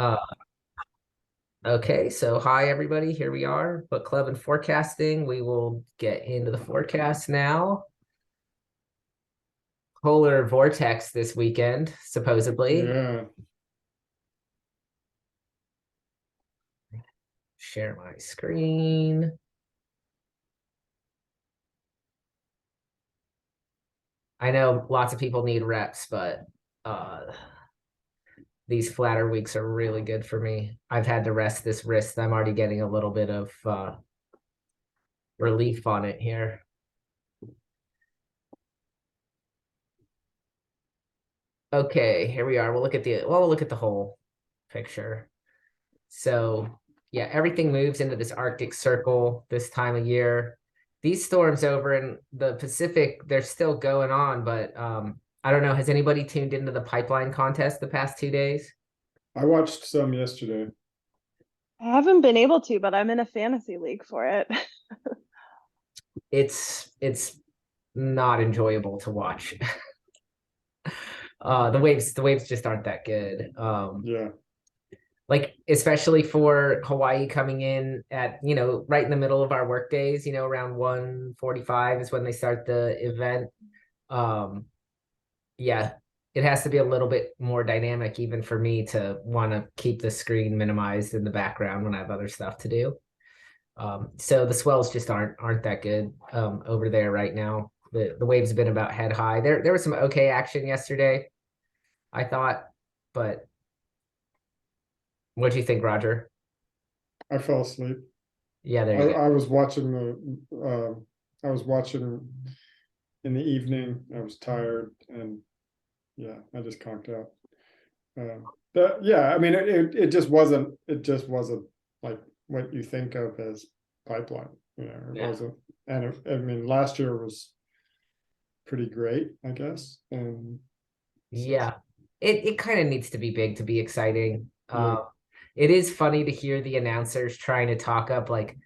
Uh, okay, so hi everybody, here we are, Book Club and Forecasting. We will get into the forecast now. Polar vortex this weekend, supposedly. Yeah, Share my screen. I know lots of people need reps, but uh, these flatter weeks are really good for me. I've had to rest this wrist. I'm already getting a little bit of relief on it here. Okay, here we are. We'll look at the whole picture. So yeah, everything moves into this Arctic circle this time of year. These storms over in the Pacific, they're still going on, but I don't know. Has anybody tuned into the pipeline contest the past 2 days? I watched some yesterday. I haven't been able to, but I'm in a fantasy league for it. It's not enjoyable to watch. The waves just aren't that good. Yeah, Like especially for Hawaii coming in at, right in the middle of our work days, around 1:45 is when they start the event. Um, yeah, it has to be a little bit more dynamic even for me to want to keep the screen minimized in the background when I have other stuff to do. So the swells just aren't that good over there right now. The waves have been about head high. There was some okay action yesterday, I thought, but what do you think, Roger? I fell asleep. Yeah, there I, you go. I was watching I was watching in the evening. I was tired, and yeah, I just conked out. But yeah, I mean, it just wasn't like what you think of as pipeline. It Yeah. wasn't, and I mean, last year was pretty great, I guess, and so, Yeah, it kind of needs to be big to be exciting. yeah, It is funny to hear the announcers trying to talk up like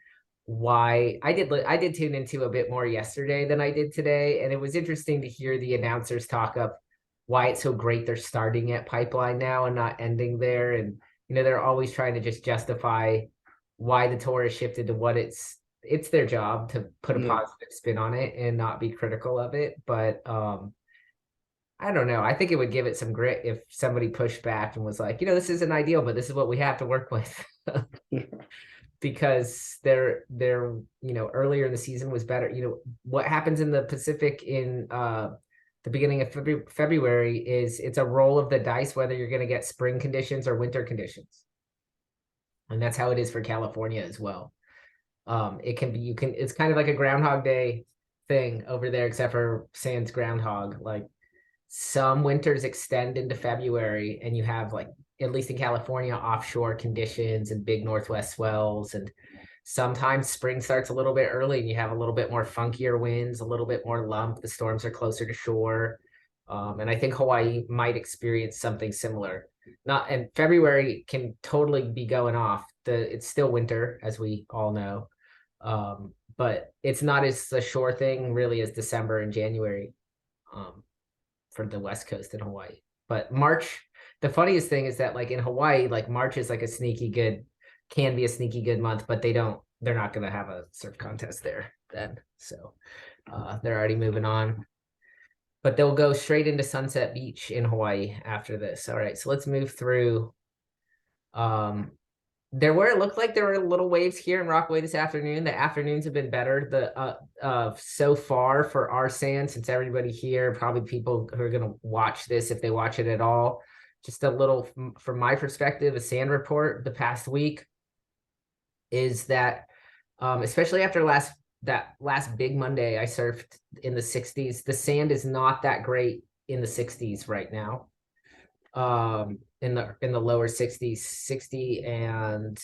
why I did tune into a bit more yesterday than I did today, and it was interesting to hear the announcers talk up why it's so great they're starting at Pipeline now and not ending there, and they're always trying to just justify why the tour has shifted to what it's their job to put a yeah, positive spin on it and not be critical of it, but I don't know. I think it would give it some grit if somebody pushed back and was like, this isn't ideal, but this is what we have to work with. yeah, Because they're earlier in the season was better. What happens in the Pacific in the beginning of February is it's a roll of the dice whether you're going to get spring conditions or winter conditions. And that's how it is for California as well. It can be it's kind of like a Groundhog Day thing over there, except for sans groundhog. Like some winters extend into February, and you have, like, at least in California, offshore conditions and big northwest swells. And sometimes spring starts a little bit early and you have a little bit more funkier winds, a little bit more lump. The storms are closer to shore. And I think Hawaii might experience something similar. Not and February can totally be going off. It's still winter, as we all know. But it's not as a sure thing really as December and January. For the West Coast in Hawaii. But March, the funniest thing is that, like, in Hawaii, like March is like can be a sneaky good month, but they're not going to have a surf contest there then. So they're already moving on. But they'll go straight into Sunset Beach in Hawaii after this. All right, so let's move through. Um, it looked like there were little waves here in Rockaway this afternoon. The afternoons have been better. So far for our sand, since everybody here, probably people who are gonna watch this, if they watch it at all, just a little from my perspective, a sand report the past week is that especially after that last big Monday I surfed in the 60s, the sand is not that great in the 60s right now. In the lower 60s, 60, and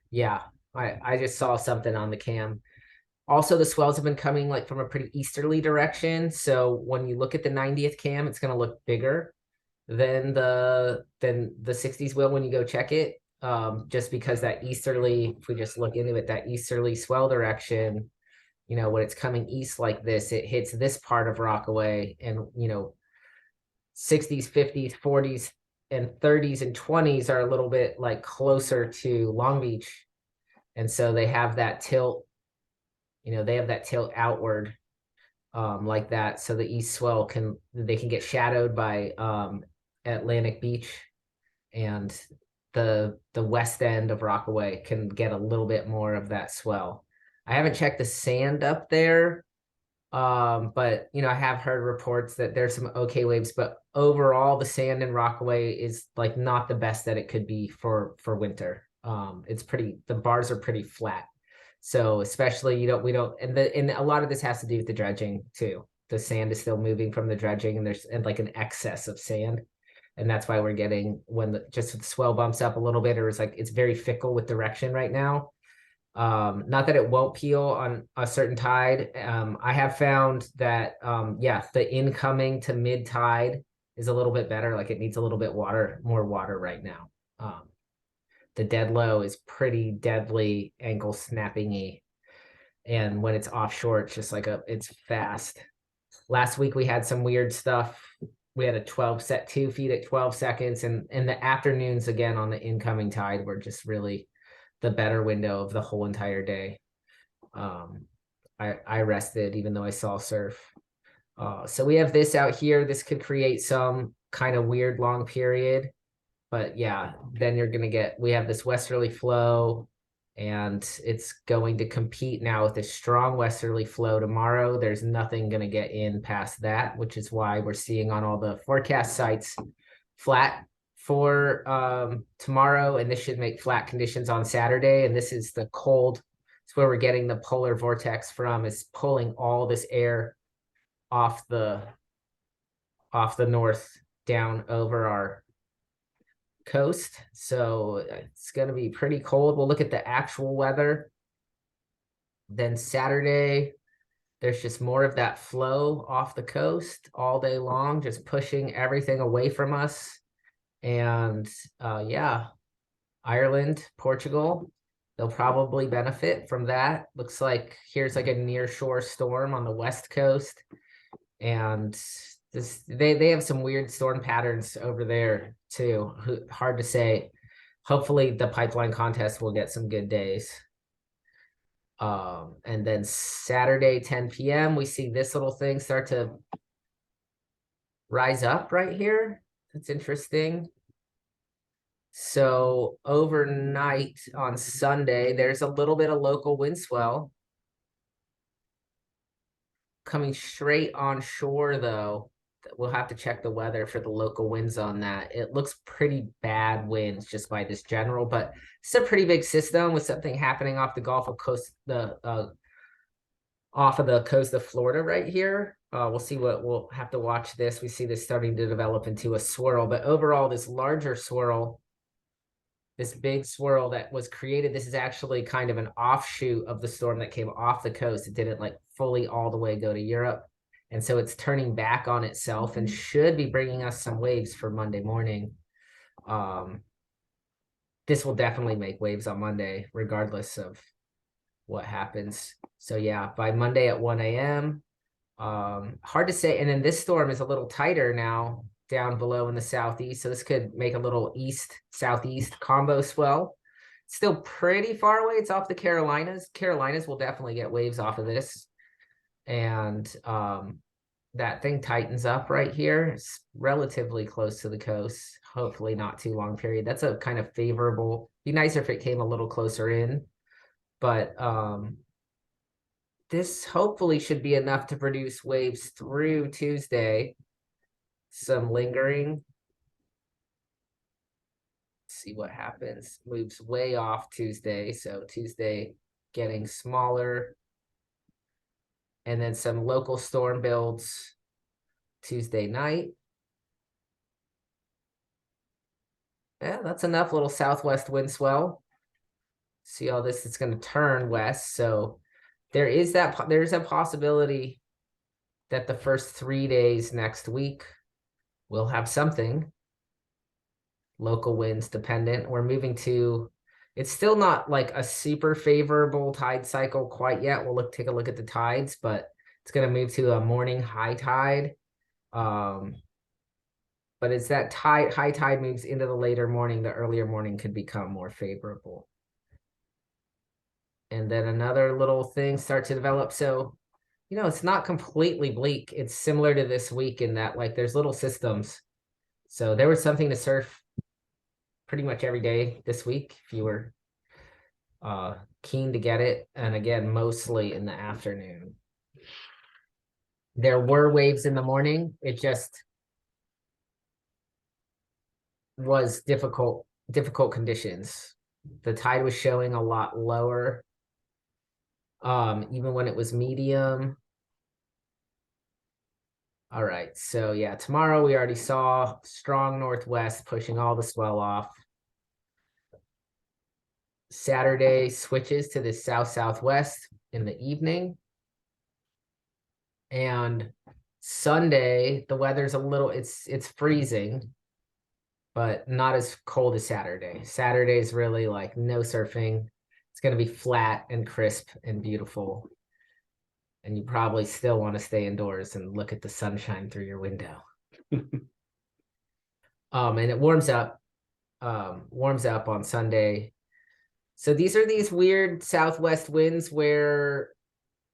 yeah, I just saw something on the cam. Also, the swells have been coming like from a pretty easterly direction, so when you look at the 90th cam, it's going to look bigger than the 60s will when you go check it. Just because that easterly, if we just look into it, that easterly swell direction, when it's coming east like this, it hits this part of Rockaway, and 60s, 50s, 40s, and 30s and 20s are a little bit like closer to Long Beach. And so they have that tilt, they have that tilt outward like that. So the east swell they can get shadowed by Atlantic Beach, and the west end of Rockaway can get a little bit more of that swell. I haven't checked the sand up there, but I have heard reports that there's some okay waves, but overall the sand in Rockaway is like not the best that it could be for winter. The bars are pretty flat. So especially and a lot of this has to do with the dredging too. The sand is still moving from the dredging, and there's like an excess of sand. And that's why we're getting just the swell bumps up a little bit, or it's very fickle with direction right now. Not that it won't peel on a certain tide. I have found that the incoming to mid tide is a little bit better. Like it needs a little bit more water right now. The dead low is pretty deadly ankle snapping-y. And when it's offshore, it's just it's fast. Last week we had some weird stuff. We had a 2 feet at 12 seconds, and in the afternoons again on the incoming tide were just really the better window of the whole entire day. I rested even though I saw surf. So we have this out here. This could create some kind of weird long period. But yeah, then we have this westerly flow, and it's going to compete now with a strong westerly flow tomorrow. There's nothing going to get in past that, which is why we're seeing on all the forecast sites flat for tomorrow. And this should make flat conditions on Saturday. And this is the cold. It's where we're getting the polar vortex from, is pulling all this air off the north down over our coast. So it's going to be pretty cold. We'll look at the actual weather. Then Saturday, there's just more of that flow off the coast all day long, just pushing everything away from us. And Ireland, Portugal, they'll probably benefit from that. Looks like here's like a near shore storm on the west coast. And they have some weird storm patterns over there too. Hard to say. Hopefully the pipeline contest will get some good days. And then Saturday 10 p.m. we see this little thing start to rise up right here. That's interesting. So overnight on Sunday, there's a little bit of local wind swell coming straight on shore though. We'll have to check the weather for the local winds on that. It looks pretty bad winds just by this general, but it's a pretty big system with something happening off the Gulf of Coast, off of the coast of Florida right here. We'll see we'll have to watch this. We see this starting to develop into a swirl, but overall this larger swirl, this big swirl that was created, this is actually kind of an offshoot of the storm that came off the coast. It didn't fully all the way go to Europe. And so it's turning back on itself and should be bringing us some waves for Monday morning. This will definitely make waves on Monday, regardless of what happens. So yeah, by Monday at 1 a.m., hard to say. And then this storm is a little tighter now down below in the southeast. So this could make a little east-southeast combo swell. Still pretty far away. It's off the Carolinas. Carolinas will definitely get waves off of this. And that thing tightens up right here. It's relatively close to the coast. Hopefully not too long period. That's a kind of favorable. Be nicer if it came a little closer in. But this hopefully should be enough to produce waves through Tuesday. Some lingering. Let's see what happens. Moves way off Tuesday. So Tuesday getting smaller. And then some local storm builds Tuesday night. Yeah, that's enough. Little southwest wind swell. See all this, it's going to turn west. So there's a possibility that the first 3 days next week we'll have something. Local winds dependent. We're moving to, it's still not like a super favorable tide cycle quite yet. We'll take a look at the tides, but it's going to move to a morning high tide. But But as that high tide moves into the later morning, the earlier morning could become more favorable. And then another little thing start to develop. So, it's not completely bleak. It's similar to this week in that like there's little systems. So there was something to surf pretty much every day this week if you were keen to get it. And again, mostly in the afternoon. There were waves in the morning. It just was difficult conditions. The tide was showing a lot lower. Even when it was medium. All right, so yeah, tomorrow we already saw strong northwest pushing all the swell off. Saturday switches to the south-southwest in the evening. And Sunday, the weather's a little, it's freezing, but not as cold as Saturday. Saturday is really like no surfing. It's going to be flat and crisp and beautiful. And you probably still want to stay indoors and look at the sunshine through your window. And it warms up on Sunday. So these are these weird southwest winds where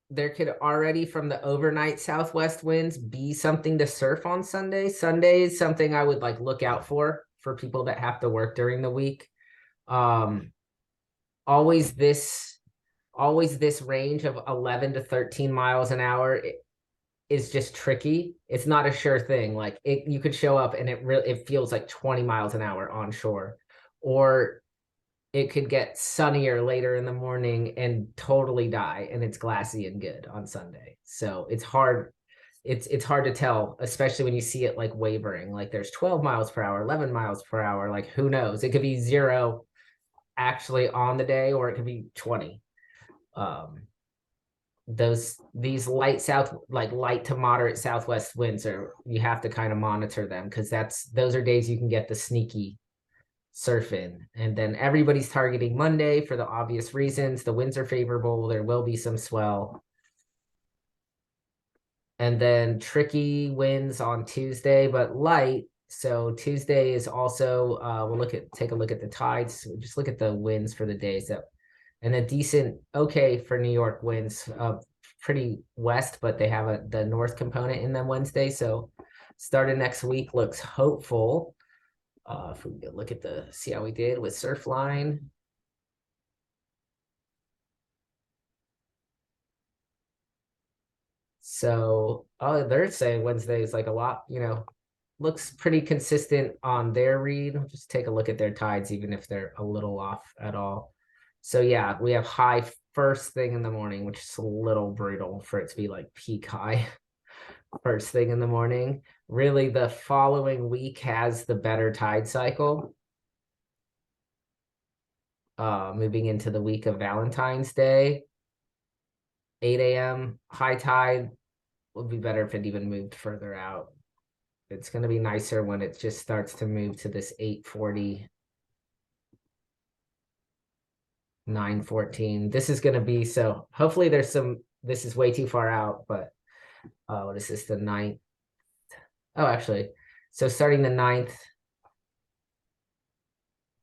there could already from the overnight southwest winds be something to surf on Sunday. Sunday is something I would like look out for people that have to work during the week. Always this range of 11 to 13 miles an hour is just tricky. It's not a sure thing. Like you could show up and it feels like 20 miles an hour onshore, or it could get sunnier later in the morning and totally die and it's glassy and good on Sunday. So it's hard. It's hard to tell, especially when you see it like wavering, like there's 12 miles per hour, 11 miles per hour. Like who knows? It could be 0 actually on the day, or it could be 20. These light to moderate southwest winds you have to kind of monitor them, because those are days you can get the sneaky surf in. And then everybody's targeting Monday for the obvious reasons. The winds are favorable. There will be some swell. And then tricky winds on Tuesday, but light. So Tuesday is also we'll take a look at the tides. So just look at the winds for the days and a decent for New York winds, pretty west, but they have the north component in them Wednesday. So starting next week looks hopeful. If we look at see how we did with Surfline. So they're saying Wednesday is like a lot, looks pretty consistent on their read. Just take a look at their tides, even if they're a little off at all. So yeah, we have high first thing in the morning, which is a little brutal for it to be like peak high first thing in the morning. Really, the following week has the better tide cycle. Moving into the week of Valentine's Day, 8 a.m. high tide would be better if it even moved further out. It's going to be nicer when it just starts to move to this 8:40, 9:14. This is going to be, so hopefully there's this is way too far out, but what is this, the 9th? Oh, actually, so starting the 9th,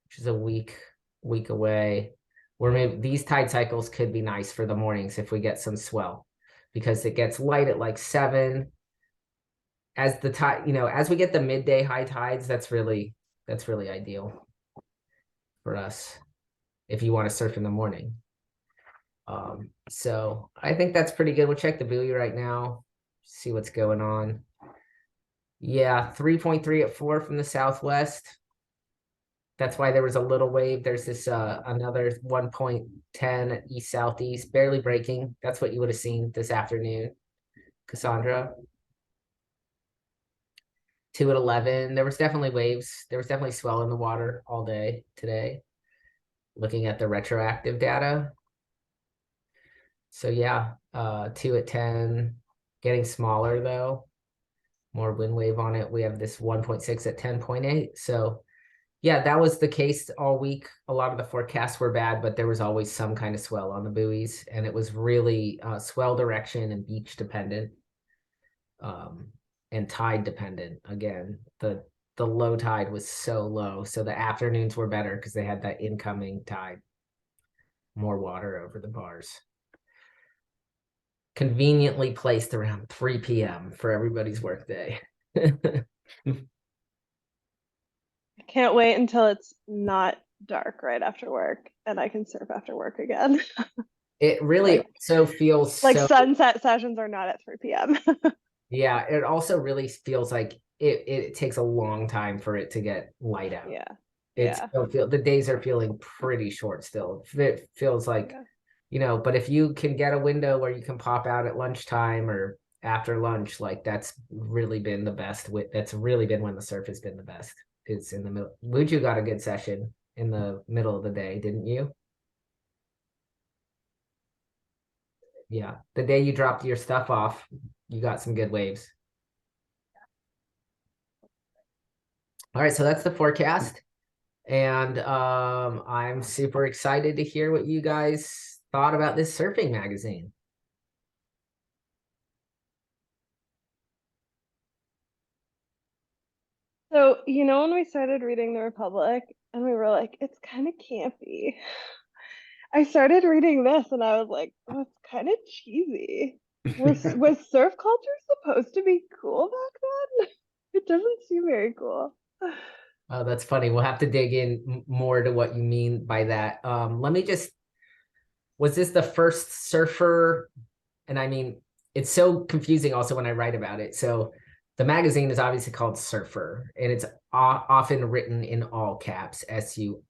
which is a week away, where maybe these tide cycles could be nice for the mornings if we get some swell, because it gets light at like 7. As the tide, as we get the midday high tides, that's really ideal for us if you want to surf in the morning. So I think that's pretty good. We'll check the buoy right now, see what's going on. Yeah, 3.3 at 4 from the southwest. That's why there was a little wave. There's this another 1.10 east southeast, barely breaking. That's what you would have seen this afternoon, Cassandra. 2 at 11. There was definitely waves. There was definitely swell in the water all day today, looking at the retroactive data. So yeah, 2 at 10, getting smaller though, more wind wave on it. We have this 1.6 at 10.8. So yeah, that was the case all week. A lot of the forecasts were bad, but there was always some kind of swell on the buoys, and it was really swell direction and beach dependent. And tide dependent. Again, the the low tide was so low. So the afternoons were better because they had that incoming tide, more water over the bars. Conveniently placed around 3 p.m. for everybody's workday. I can't wait until it's not dark right after work and I can surf after work again. It really Like- also feels Like so, sunset sessions are not at 3 p.m. yeah, it also really feels like it takes a long time for it to get light out. Yeah. It's Yeah. still feel the days are feeling pretty short still. It feels like, Yeah. you know, but if you can get a window where you can pop out at lunchtime or after lunch, like that's really been the best. That's really been when the surf has been the best. It's in the middle. Wuju got a good session in the middle of the day, didn't you? Yeah. The day you dropped your stuff off, you got some good waves. All right, so that's the forecast. And I'm super excited to hear what you guys thought about this surfing magazine. So, when we started reading The Republic and we were like, it's kind of campy. I started reading this and I was like, oh, it's kind of cheesy. Was surf culture supposed to be cool back then? It doesn't seem very cool. Oh, that's funny. We'll have to dig in more to what you mean by that. Let me just, was this the first surfer? And I mean, it's so confusing also when I write about it. So the magazine is obviously called Surfer, and it's often written in all caps, SURFER.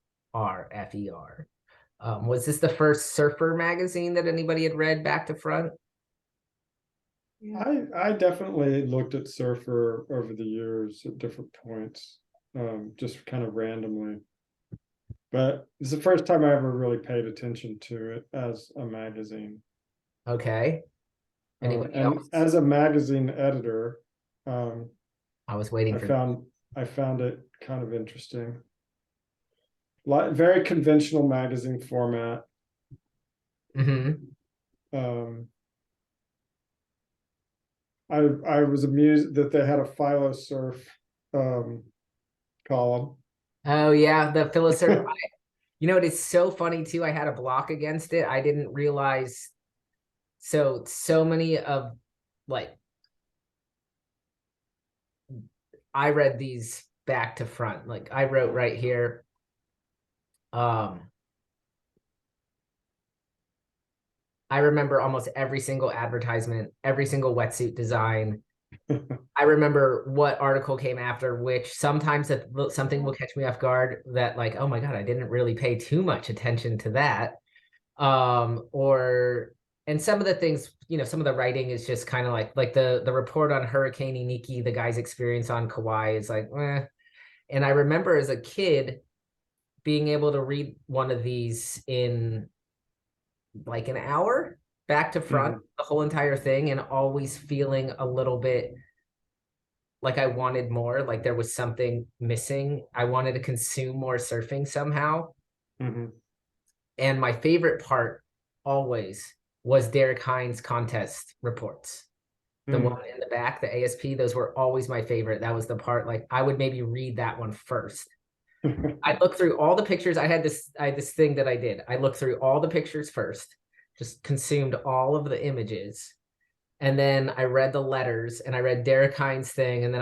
Was this the first surfer magazine that anybody had read back to front? Yeah. I definitely looked at Surfer over the years at different points, just kind of randomly. But it's the first time I ever really paid attention to it as a magazine. Okay. Anybody And else? as a magazine editor, um, I was waiting I for found it kind of interesting. Very conventional magazine format. Um, I was amused that they had a Philo Surf column. Oh yeah, the Philosopher. You know, it is so funny too. I had a block against it. I didn't realize. So many of like I read these back to front. Like I wrote right here. I remember almost every single advertisement, every single wetsuit design. I remember what article came after which. Sometimes that something will catch me off guard that like, oh my God, I didn't really pay too much attention to that. Or and some of the things, you know, some of the writing is just kind of like the report on Hurricane Iniki, the guy's experience on Kauai is like, eh. And I remember as a kid being able to read one of these in like an hour back to front, the whole entire thing, and always feeling a little bit like I wanted more, like there was something missing. I wanted to consume more surfing somehow. And my favorite part always was Derek Hines' contest reports. The one in the back, the ASP, those were always my favorite. That was the part, like I would maybe read that one first. I looked through all the pictures. I had this thing that I did. I looked through all the pictures first, just consumed all of the images. And then I read the letters and I read Derek Hines' thing. And then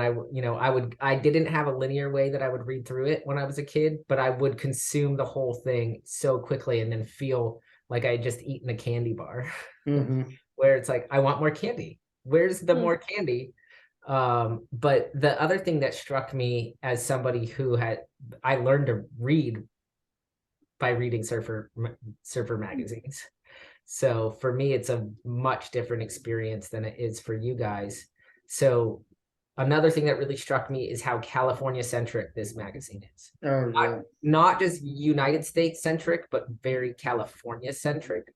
I didn't have a linear way that I would read through it when I was a kid, but I would consume the whole thing so quickly and then feel like I had just eaten a candy bar where it's like, I want more candy. Where's the more candy? But the other thing that struck me as somebody who I learned to read by reading surfer magazines. So for me, it's a much different experience than it is for you guys. So another thing that really struck me is how California centric this magazine is. Oh yeah. Not just United States centric, but very California centric.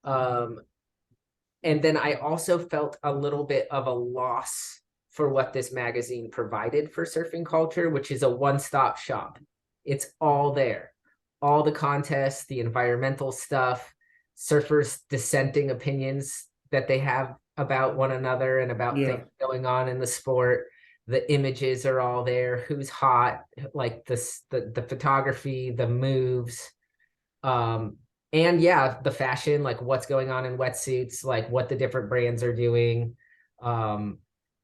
And then I also felt a little bit of a loss for what this magazine provided for surfing culture, which is a one-stop shop. It's all there. All the contests, the environmental stuff, surfers' dissenting opinions that they have about one another and about things going on in the sport. the images are all there, who's hot, like the photography, the moves, and yeah, the fashion, like what's going on in wetsuits, like what the different brands are doing.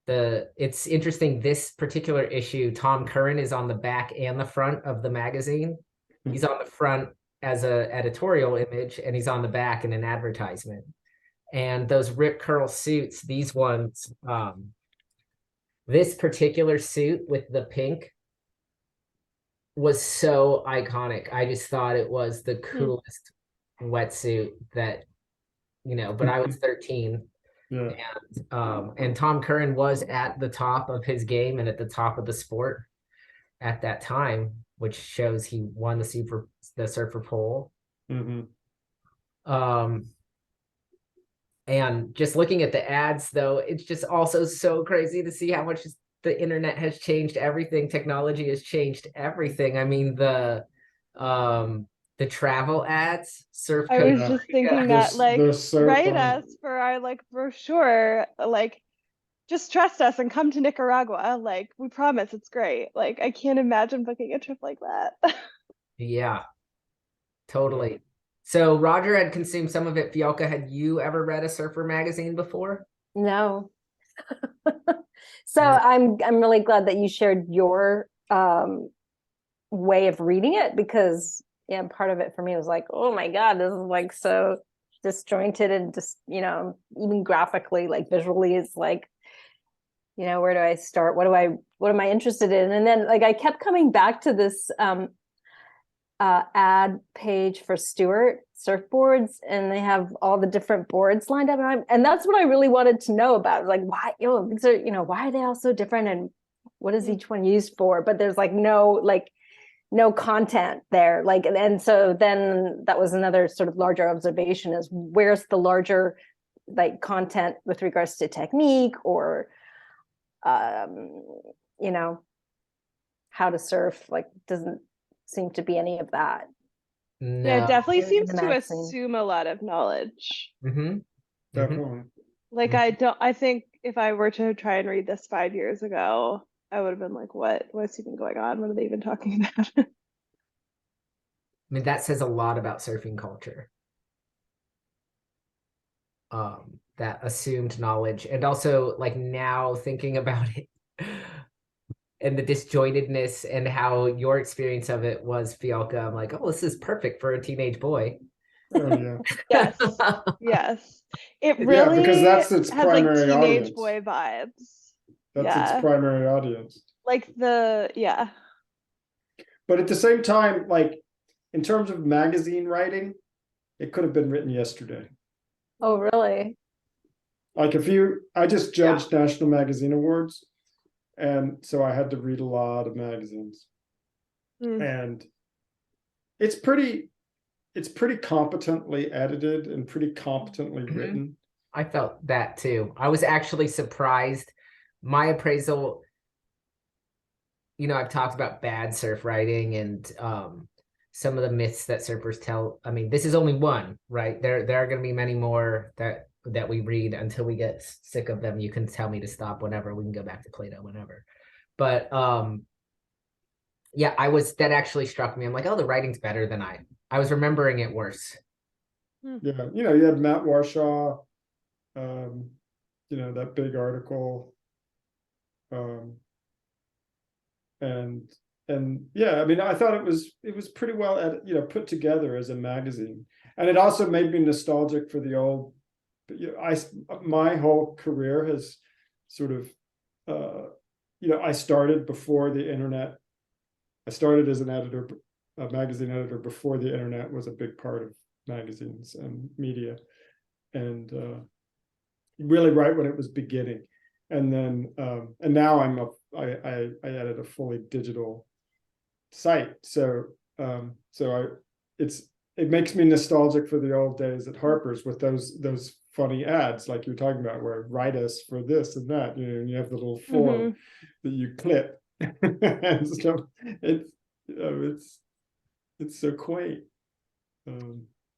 It's interesting, this particular issue, Tom Curran is on the back and the front of the magazine. He's on the front as a editorial image, and he's on the back in an advertisement. And those rip curl suits, these ones, this particular suit with the pink was so iconic. I just thought it was the coolest wetsuit that, but I was 13. Yeah. And Tom Curran was at the top of his game and at the top of the sport at that time, which shows he won the Surfer pole. And just looking at the ads, though, it's just also so crazy to see how much the internet has changed everything. Technology has changed everything. I mean, the travel ads, surf. I was just thinking that, like, write us for our like brochure, like just trust us and come to Nicaragua. Like, we promise it's great. Like, I can't imagine booking a trip like that. Yeah, totally. So Roger had consumed some of it. Fialka, had you ever read a surfer magazine before? No. So I'm really glad that you shared your way of reading it, because yeah, part of it for me was like, oh my God, this is like so disjointed and just, even graphically, like visually, it's like, where do I start? What am I interested in? And then like I kept coming back to this ad page for Stewart surfboards, and they have all the different boards lined up, and that's what I really wanted to know about, like why, these are, why are they all so different, and what is each one used for? But there's like no content there, like, and so then that was another sort of larger observation, is where's the larger like content with regards to technique or how to surf, like doesn't seem to be any of that. No. Yeah, it definitely seems to assume a lot of knowledge. Definitely. Like I think if I were to try and read this 5 years ago, I would have been like, what's even going on? What are they even talking about? I mean, that says a lot about surfing culture. That assumed knowledge, and also like now thinking about it and the disjointedness and how your experience of it was, Fialka, I'm like, oh, this is perfect for a teenage boy. Oh yeah. Yes. It really because that's its has like primary teenage audience. boy vibes. That's its primary audience. Like But at the same time, like in terms of magazine writing, it could have been written yesterday. Oh, really? Like I just judged National Magazine Awards, and so I had to read a lot of magazines. And it's pretty competently edited and pretty competently written. I felt that too. I was actually surprised. My appraisal, I've talked about bad surf writing and some of the myths that surfers tell. I mean, this is only one, right? There are going to be many more that we read until we get sick of them. You can tell me to stop whenever. We can go back to Plato whenever. But yeah, that actually struck me. I'm like, oh, the writing's better than I was remembering it worse. Yeah, you had Matt Warshaw, that big article, and yeah, I mean, I thought it was pretty well put together as a magazine, and it also made me nostalgic for the old. My whole career has sort of, I started before the internet. I started as an editor, a magazine editor, before the internet was a big part of magazines and media, and really right when it was beginning. And then and now I edit a fully digital site, so it makes me nostalgic for the old days at Harper's with those funny ads like you're talking about, where write us for this and that, and you have the little form that you clip and stuff. It's so quaint.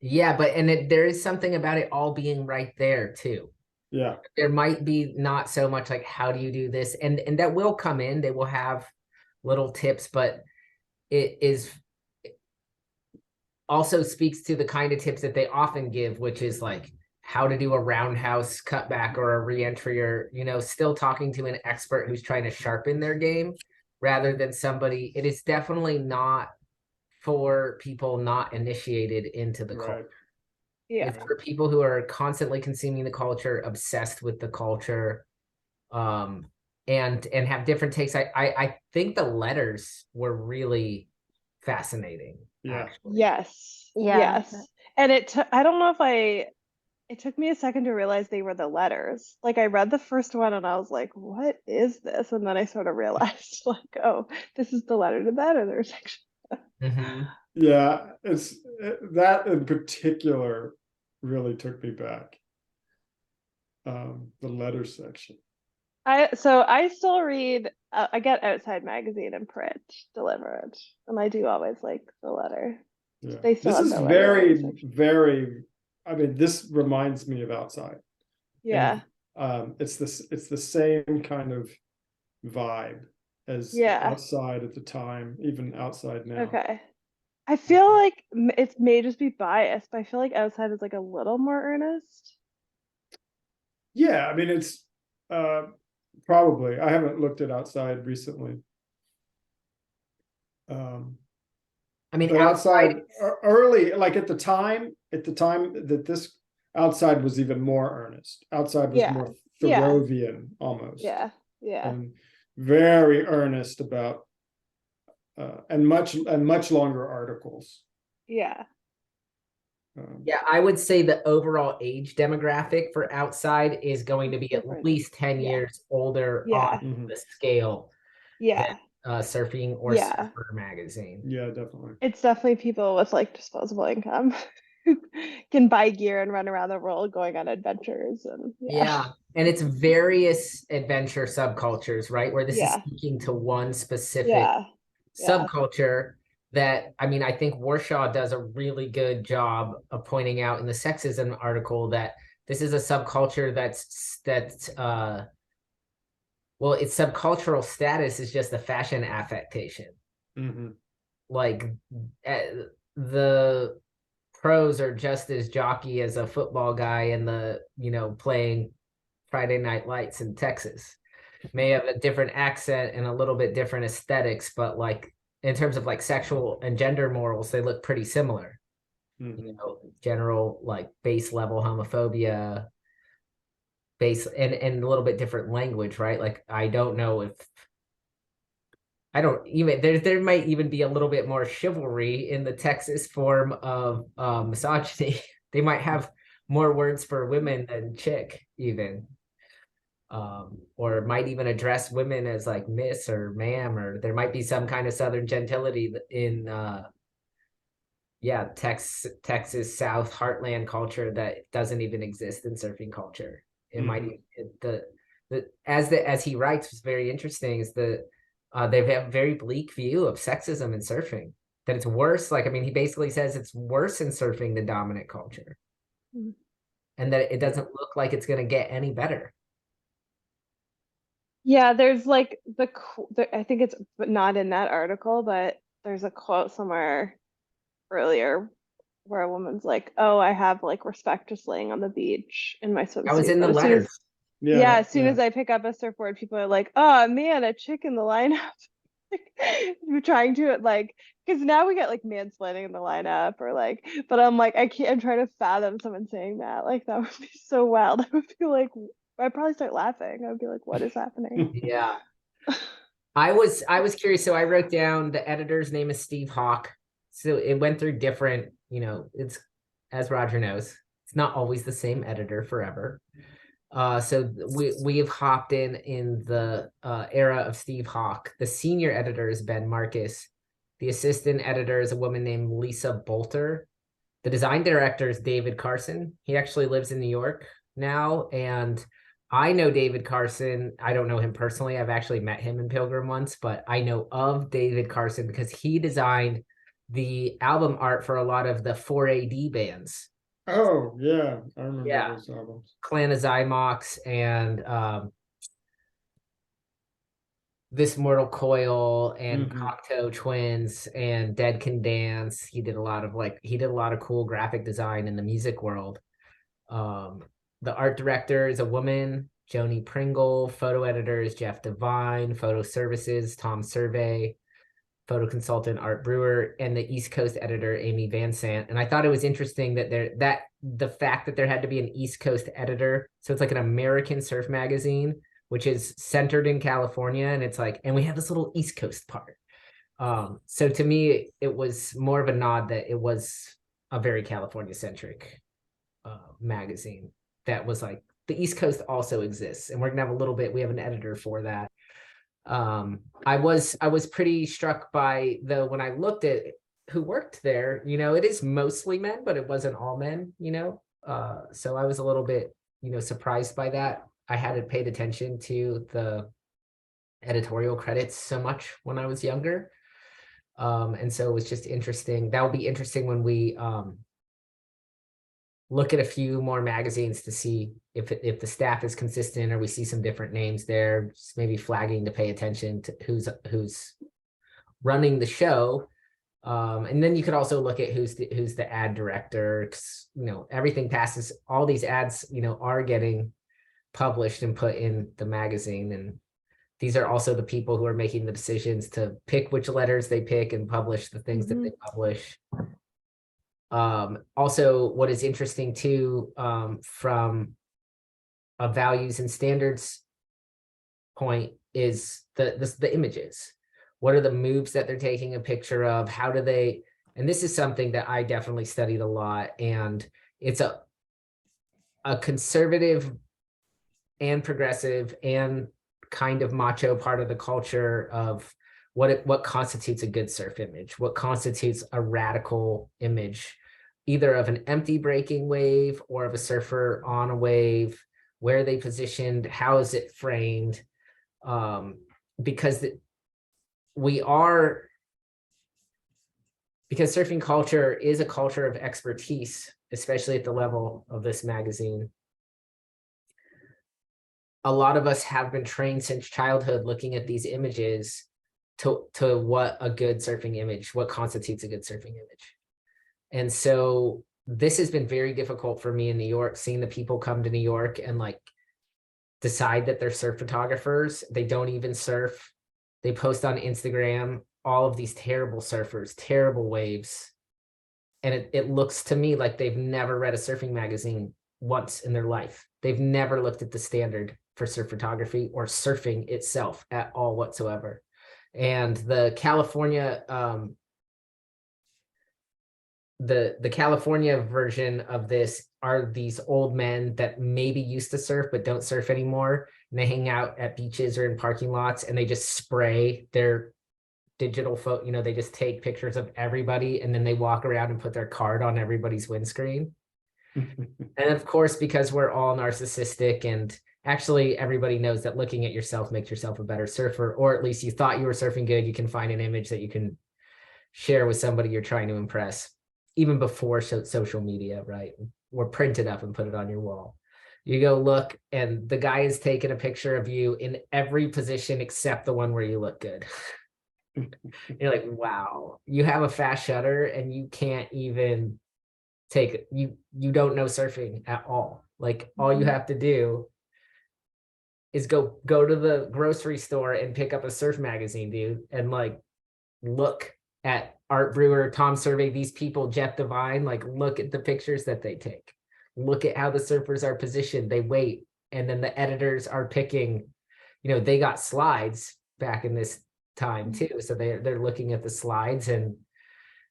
Yeah, but there is something about it all being right there too. Yeah. There might be not so much like, how do you do this? And that will come in, they will have little tips, but it is also speaks to the kind of tips that they often give, which is like how to do a roundhouse cutback or a reentry, or, you know, still talking to an expert who's trying to sharpen their game rather than somebody. It is definitely not for people not initiated into the culture. Right. Yeah. It's for people who are constantly consuming the culture, obsessed with the culture, and have different takes. I think the letters were really fascinating. Yeah. Actually. Yes. Yeah. Yes. And it took, I don't know if it took me a second to realize they were the letters. Like I read the first one and I was like, what is this? And then I sort of realized like, oh, this is the letter to that other section. Mhm. Yeah, it's that in particular really took me back. The letter section. So I still read, I get Outside Magazine and print delivered, and I do always like the letter. Yeah, They still this have is the letter very, section. very. I mean, this reminds me of Outside. Yeah. And, it's the same kind of vibe as Yeah. Outside at the time, even Outside now. Okay. I feel like it may just be biased, but I feel like Outside is like a little more earnest. Yeah, I mean, it's probably. I haven't looked at Outside recently. I mean, But outside, early, like at the time that this Outside was even more earnest. Outside was Yeah. more Yeah. Thoreauvian almost. Yeah. Yeah. And very earnest about and much longer articles. Yeah. yeah, I would say the overall age demographic for outside is going to be at Different. least 10 Yeah. years older Yeah. on the scale Yeah. than surfing or Yeah. surfer magazine. Yeah, definitely. It's definitely people with like disposable income who can buy gear and run around the world going on adventures and Yeah. And it's various adventure subcultures, right? Where this is Yeah. speaking to one specific Yeah. Yeah. subculture that, I mean, I think Warshaw does a really good job of pointing out in the sexism article that this is a subculture well, its subcultural status is just a fashion affectation. Mhm. Like the pros are just as jockey as a football guy in the, you know, playing Friday Night Lights in Texas. May have a different accent and a little bit different aesthetics, but like in terms of like sexual and gender morals, they look pretty similar. Mhm. You know, general like base level homophobia, base and a little bit different language, right? Like I don't know if I don't even there might even be a little bit more chivalry in the Texas form of misogyny. They might have more words for women than chick even. Or might even address women as like miss or ma'am, or there might be some kind of southern gentility in Texas South heartland culture that doesn't even exist in surfing culture. It might as he writes, what's very interesting is they have a very bleak view of sexism in surfing, that it's worse. Like, I mean, he basically says it's worse in surfing the dominant culture, and that it doesn't look like it's going to get any better. Yeah, there's like I think it's not in that article, but there's a quote somewhere earlier where a woman's like, "Oh, I have like respect just laying on the beach in my I was swimsuit." in the But as soon as letters. yeah, as soon as I pick up a surfboard, people are like, "Oh man, a chick in the lineup." We're trying to like because now we get like mansplaining in the lineup or like, but I'm like I can't. I'm trying to fathom someone saying that. Like that would be so wild. I would be like, I'd probably start laughing. I'd be like, what is happening? Yeah. I was curious. So I wrote down the editor's name is Steve Hawk. So it went through different, you know, it's as Roger knows, it's not always the same editor forever. So we have hopped in the era of Steve Hawk. The senior editor is Ben Marcus. The assistant editor is a woman named Lisa Bolter. The design director is David Carson. He actually lives in New York now, and I know David Carson. I don't know him personally. I've actually met him in Pilgrim once, but I know of David Carson because he designed the album art for a lot of the 4AD bands. Oh, yeah, I remember Yeah. those albums. Clan of Zymox and This Mortal Coil and Mhm. Cocteau Twins and Dead Can Dance. He did a lot of cool graphic design in the music world. Um, the art director is a woman, Joni Pringle. Photo editor is Jeff Devine. Photo services, Tom Survey. Photo consultant, Art Brewer, and the East Coast editor, Amy Van Sant. And I thought it was interesting that the fact that there had to be an East Coast editor. So it's like an American surf magazine, which is centered in California. And it's like, and we have this little East Coast part. So to me, it was more of a nod that it was a very California centric magazine that was like the East Coast also exists. And we're gonna have a little bit, we have an editor for that. I was pretty struck by when I looked at who worked there, it is mostly men, but it wasn't all men, so I was a little bit, surprised by that. I hadn't paid attention to the editorial credits so much when I was younger. And so it was just interesting. That will be interesting when we look at a few more magazines to see if the staff is consistent or we see some different names there, just maybe flagging to pay attention to who's running the show. And then you could also look at who's the ad director, 'cause, everything passes, all these ads, are getting published and put in the magazine. And these are also the people who are making the decisions to pick which letters they pick and publish the things that they publish. Also, what is interesting too, from a values and standards point is the images. What are the moves that they're taking a picture of? How do they, and this is something that I definitely studied a lot, and it's a conservative and progressive and kind of macho part of the culture of what constitutes a good surf image, what constitutes a radical image, either of an empty breaking wave or of a surfer on a wave. Where are they positioned? How is it framed? Because surfing culture is a culture of expertise, especially at the level of this magazine. A lot of us have been trained since childhood looking at these images to what a good surfing image, what constitutes a good surfing image. And so this has been very difficult for me in New York, seeing the people come to New York and like decide that they're surf photographers. They don't even surf. They post on Instagram all of these terrible surfers, terrible waves. And it looks to me like they've never read a surfing magazine once in their life. They've never looked at the standard for surf photography or surfing itself at all whatsoever. And the California, the California version of this are these old men that maybe used to surf but don't surf anymore. And they hang out at beaches or in parking lots and they just spray their digital photo, they just take pictures of everybody and then they walk around and put their card on everybody's windscreen. And of course, because we're all narcissistic, and actually everybody knows that looking at yourself makes yourself a better surfer, or at least you thought you were surfing good, you can find an image that you can share with somebody you're trying to impress, even before social media, right? Or print it up and put it on your wall. You go look and the guy is taking a picture of you in every position except the one where you look good. You're like, wow, you have a fast shutter and you can't even take you don't know surfing at all. Like all you have to do is go to the grocery store and pick up a surf magazine, dude, and like look at Art Brewer, Tom Survey, these people, Jeff Devine, like look at the pictures that they take. Look at how the surfers are positioned. They wait, and then the editors are picking, they got slides back in this time too. So they're looking at the slides, and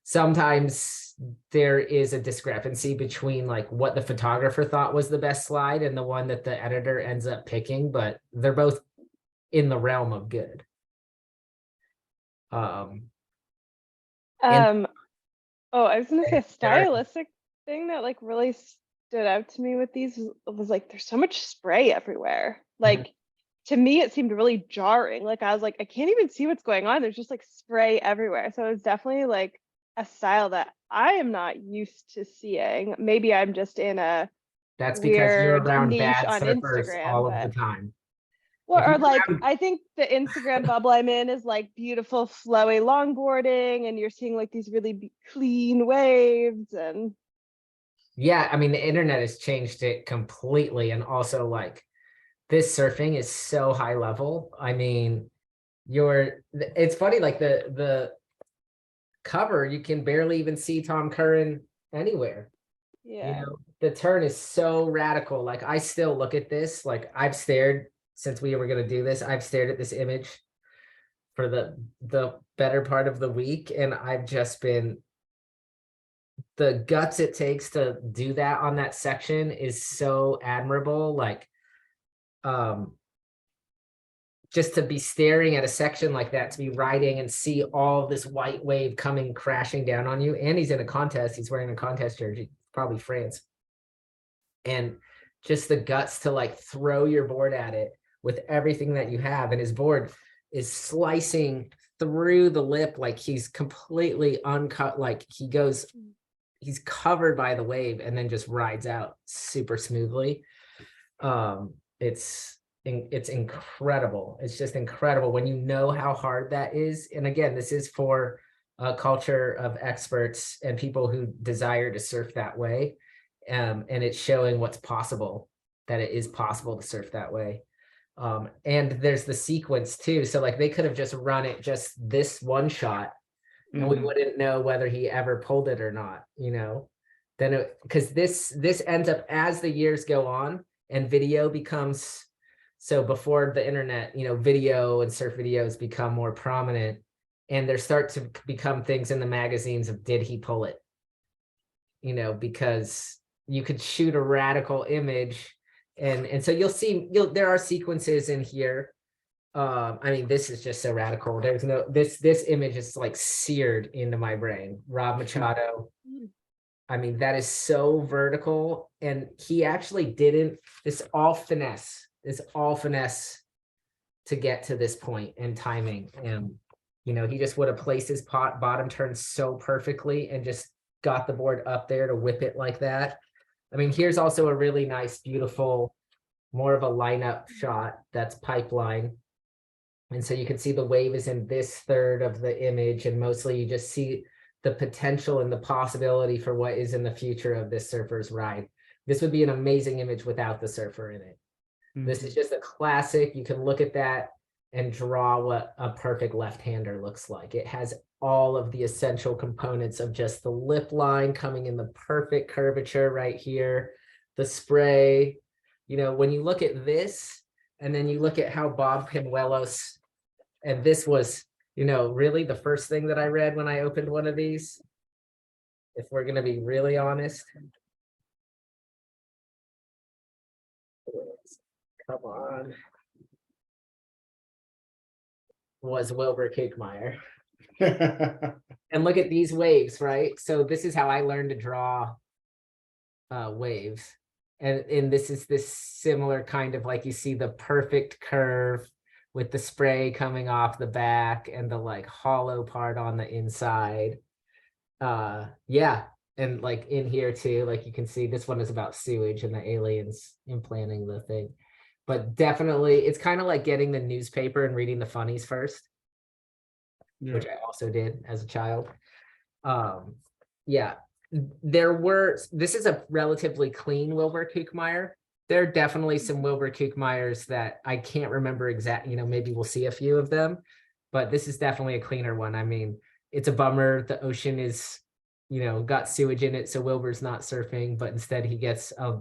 sometimes there is a discrepancy between like what the photographer thought was the best slide and the one that the editor ends up picking, but they're both in the realm of good. Oh, I was gonna say a stylistic thing that like really stood out to me with these was like there's so much spray everywhere. Like to me it seemed really jarring. Like I was like, I can't even see what's going on. There's just like spray everywhere. So it was definitely like a style that I am not used to seeing. Maybe I'm just in a That's because you're weird around niche bad on surfers Instagram, all of the but time. well, If or you're like around, I think the Instagram bubble I'm in is like beautiful flowy longboarding, and you're seeing like these really clean waves and yeah, I mean, the internet has changed it completely. And also like this surfing is so high level. I mean, it's funny, like the cover, you can barely even see Tom Curran anywhere. You yeah. know, the turn is so radical. Like I still look at this, like I've stared since we were gonna do this, I've stared at this image for the better part of the week, and I've just been, the guts it takes to do that on that section is so admirable. Like um just to be staring at a section like that, to be riding and see all this white wave coming crashing down on you. And he's in a contest, he's wearing a contest jersey, probably France. And just the guts to like throw your board at it with everything that you have. And his board is slicing through the lip, like he's completely uncut, like he's covered by the wave and then just rides out super smoothly. It's incredible. It's just incredible when you know how hard that is. And again, this is for a culture of experts and people who desire to surf that way. And it's showing what's possible, that it is possible to surf that way. And there's the sequence too. So like they could have just run it just this one shot and we wouldn't know whether he ever pulled it or not, you know. Then because this ends up, as the years go on and video becomes, so before the internet, you know, video and surf videos become more prominent, and there start to become things in the magazines of, did he pull it, you know, because you could shoot a radical image, and so there are sequences in here. I mean, this is just so radical. There's no, this image is like seared into my brain. Rob Machado. I mean, that is so vertical, and he actually didn't, this all finesse to get to this point and timing. And, you know, he just would have placed his bottom turn so perfectly and just got the board up there to whip it like that. I mean, here's also a really nice, beautiful, more of a lineup shot that's pipeline. And so you can see the wave is in this third of the image, and mostly you just see the potential and the possibility for what is in the future of this surfer's ride. This would be an amazing image without the surfer in it. This is just a classic. You can look at that and draw what a perfect left-hander looks like. It has all of the essential components of just the lip line coming in the perfect curvature right here, the spray. You know, when you look at this, and then you look at how Bob Pinuelos, and this was, you know, really the first thing that I read when I opened one of these, if we're going to be really honest. Come on. Was Wilbur Kickmeyer. And look at these waves, right? So this is how I learned to draw waves. And this is this similar kind of, like, you see the perfect curve with the spray coming off the back and the like hollow part on the inside. Yeah. And like in here too, like you can see this one is about sewage and the aliens implanting the thing. But definitely it's kind of like getting the newspaper and reading the funnies first, which I also did as a child. Yeah, this is a relatively clean Wilbur Kookmeyer. There are definitely some Wilbur Kookmeyers that I can't remember exactly, you know, maybe we'll see a few of them, but this is definitely a cleaner one. I mean, it's a bummer. The ocean is, you know, got sewage in it. So Wilbur's not surfing, but instead he gets a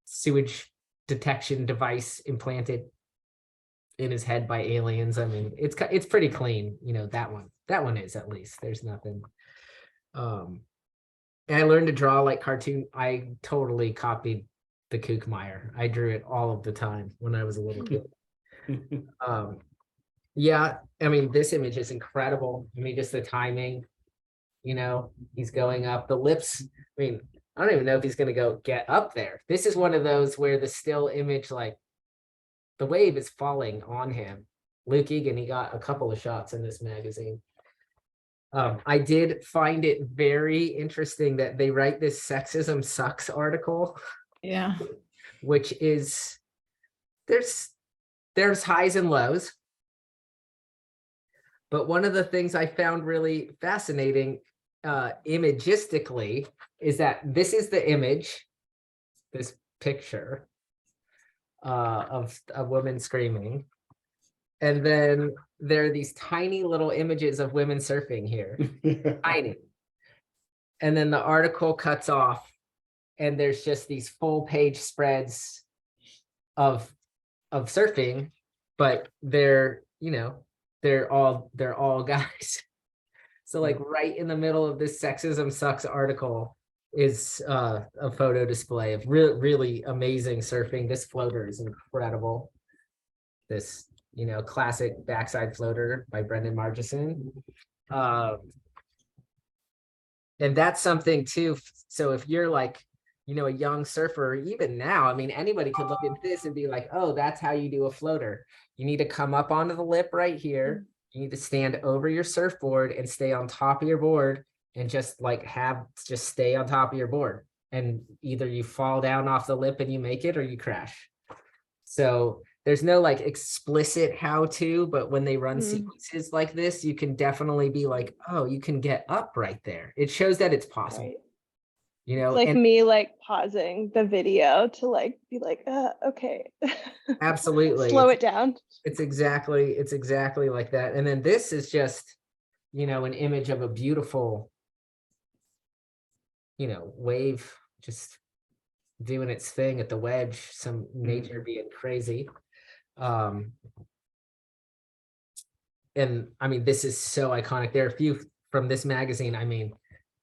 sewage detection device implanted in his head by aliens. I mean, it's pretty clean, you know, that one is, at least there's nothing. And I learned to draw like cartoon. I totally copied the Kookmeyer. I drew it all of the time when I was a little kid. Yeah, I mean, this image is incredible. I mean, just the timing, you know, he's going up the lips. I mean, I don't even know if he's going to go get up there. This is one of those where the still image, like the wave is falling on him. Luke Egan, he got a couple of shots in this magazine. I did find it very interesting that they write this sexism sucks article, Yeah. which is there's highs and lows. But one of the things I found really fascinating imagistically is that this is the image, this picture of a woman screaming. And then there are these tiny little images of women surfing here, tiny. And then the article cuts off and there's just these full page spreads of surfing, but they're, you know, they're all guys. So like right in the middle of this sexism sucks article is a photo display of really amazing surfing. This floater is incredible. This, you know, classic backside floater by Brendan Margison. And that's something too. So if you're like, you know, a young surfer, even now, I mean, anybody could look at this and be like, oh, that's how you do a floater. You need to come up onto the lip right here. You need to stand over your surfboard and stay on top of your board and just like just stay on top of your board. And either you fall down off the lip and you make it or you crash. So there's no like explicit how to, but when they run sequences like this, you can definitely be like, oh, you can get up right there. It shows that it's possible. Right. You know, It's like and me like pausing the video to like be like, okay. absolutely Slow it down. It's exactly like that. And then this is just, you know, an image of a beautiful, you know, wave just doing its thing at the wedge, some nature being crazy. And I mean, this is so iconic. There are a few from this magazine. I mean,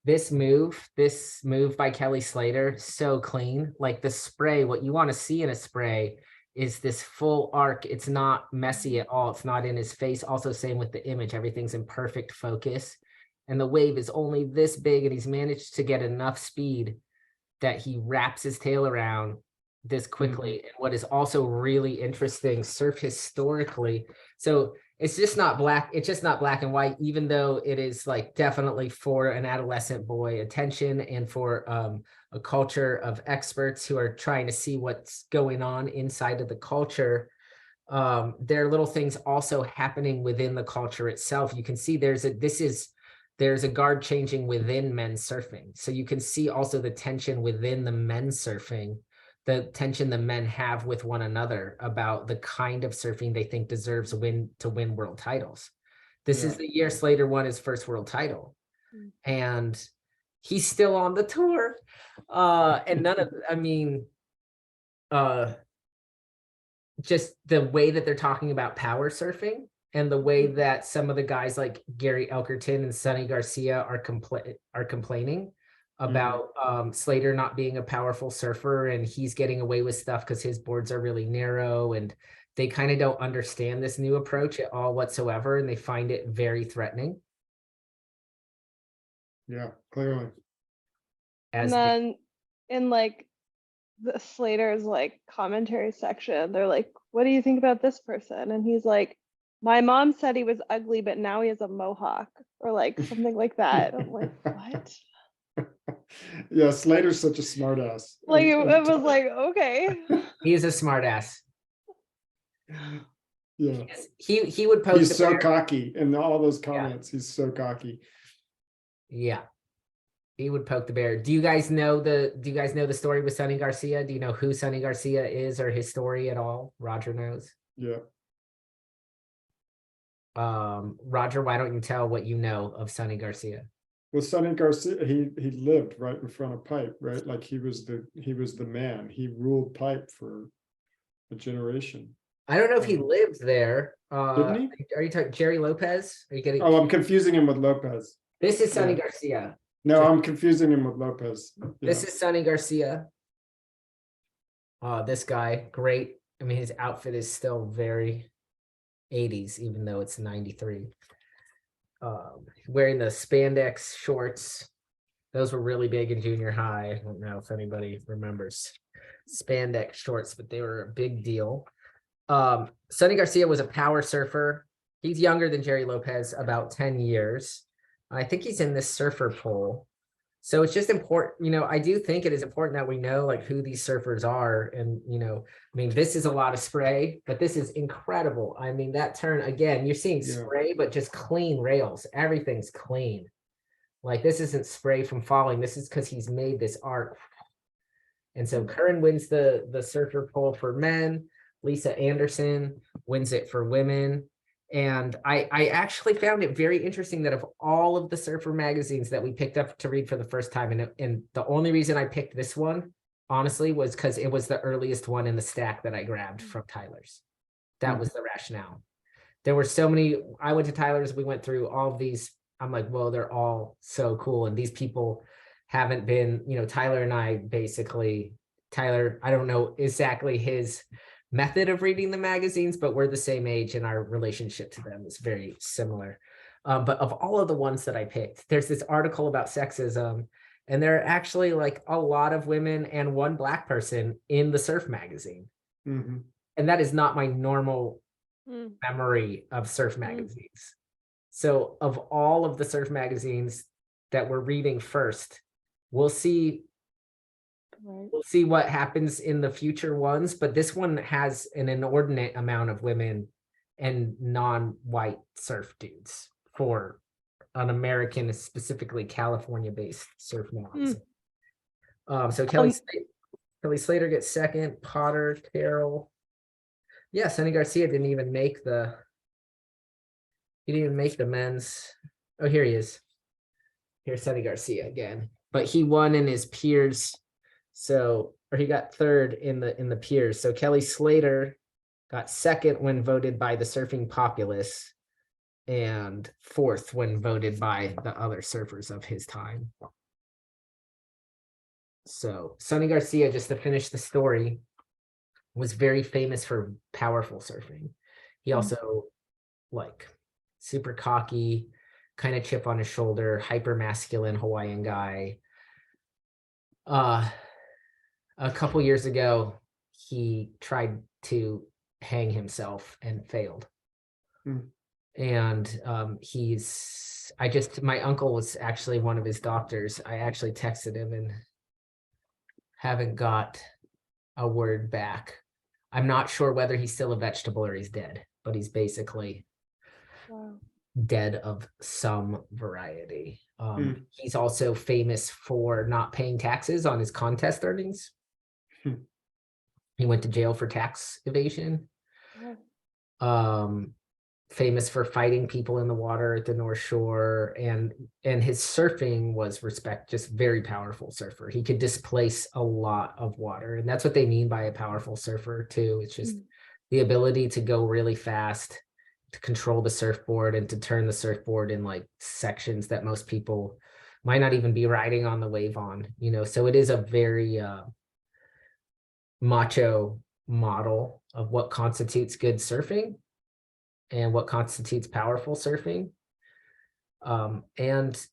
this move by Kelly Slater, so clean. Like the spray, what you want to see in a spray is this full arc. It's not messy at all. It's not in his face. Also, same with the image. Everything's in perfect focus. And the wave is only this big, and he's managed to get enough speed that he wraps his tail around this quickly. And what is also really interesting, surf historically. So it's just not black. It's just not black and white, even though it is like definitely for an adolescent boy attention and for a culture of experts who are trying to see what's going on inside of the culture. There are little things also happening within the culture itself. You can see there's a guard changing within men's surfing. So you can see also the tension within the men's surfing, the tension the men have with one another about the kind of surfing they think deserves to win world titles. This is the year Slater won his first world title. And he's still on the tour. And none of, I mean, just the way that they're talking about power surfing and the way that some of the guys like Gary Elkerton and Sonny Garcia are complaining about Slater not being a powerful surfer, and he's getting away with stuff because his boards are really narrow, and they kind of don't understand this new approach at all whatsoever, and they find it very threatening. Yeah, clearly. And then in like the Slater's like commentary section, they're like, what do you think about this person? And he's like, my mom said he was ugly, but now he has a mohawk, or like something like that. I'm like, what? Yeah, Slater's such a smartass. Like it was like, okay. He's a smartass. Yeah, He would post. he's so cocky in all those comments. He's so cocky. Yeah, he would poke the bear. Do you guys know the story with Sonny Garcia? Do you know who Sonny Garcia is or his story at all? Roger knows. Yeah. Roger, why don't you tell what you know of Sonny Garcia? Well, Sonny Garcia, he lived right in front of Pipe, right? Like he was the man. He ruled Pipe for a generation. I don't know if he lived there. Didn't he? Are you talking Jerry Lopez? Are you getting? Oh, I'm confusing him with Lopez. This is Sonny Yeah. Garcia. No, I'm confusing him with Lopez. Yeah. This is Sonny Garcia. This guy, great. I mean, his outfit is still very 80s, even though it's 93. Wearing the spandex shorts. Those were really big in junior high. I don't know if anybody remembers spandex shorts, but they were a big deal. Sonny Garcia was a power surfer. He's younger than Jerry Lopez, about 10 years. I think he's in this surfer poll. So it's just important, I do think it is important that we know like who these surfers are. And, I mean, this is a lot of spray, but this is incredible. I mean, that turn again, you're seeing Yeah. spray, but just clean rails. Everything's clean. Like this isn't spray from falling. This is because he's made this art. And so Curran wins the surfer poll for men. Lisa Anderson wins it for women. And I actually found it very interesting that of all of the surfer magazines that we picked up to read for the first time, and the only reason I picked this one, honestly, was because it was the earliest one in the stack that I grabbed from Tyler's. That was the rationale. There were so many, I went to Tyler's, we went through all of these. I'm like, well, they're all so cool. And these people haven't been, Tyler and I basically, Tyler, I don't know exactly his method of reading the magazines, but we're the same age and our relationship to them is very similar. But of all of the ones that I picked, there's this article about sexism, and there are actually like a lot of women and one Black person in the surf magazine. Mhm. And that is not my normal memory of surf magazines. So of all of the surf magazines that we're reading first, we'll see what happens in the future ones, but this one has an inordinate amount of women and non-white surf dudes for an American, specifically California-based surf magazine. So Kelly Slater gets second, Potter, Carroll. Yeah, Sonny Garcia didn't even make the men's. Oh, here he is. Here's Sonny Garcia again, but he won in his peers. So, or he got third in the peers. So Kelly Slater got second when voted by the surfing populace, and fourth when voted by the other surfers of his time. So Sonny Garcia, just to finish the story, was very famous for powerful surfing. He also like super cocky, kind of chip on his shoulder, hyper masculine Hawaiian guy. A couple years ago, he tried to hang himself and failed. And my uncle was actually one of his doctors. I actually texted him and haven't got a word back. I'm not sure whether he's still a vegetable or he's dead, but he's basically dead of some variety. He's also famous for not paying taxes on his contest earnings. He went to jail for tax evasion. Famous for fighting people in the water at the North Shore, and his surfing was just very powerful surfer. He could displace a lot of water, and that's what they mean by a powerful surfer too. It's just the ability to go really fast, to control the surfboard, and to turn the surfboard in like sections that most people might not even be riding on the wave on, so it is a very macho model of what constitutes good surfing and what constitutes powerful surfing. And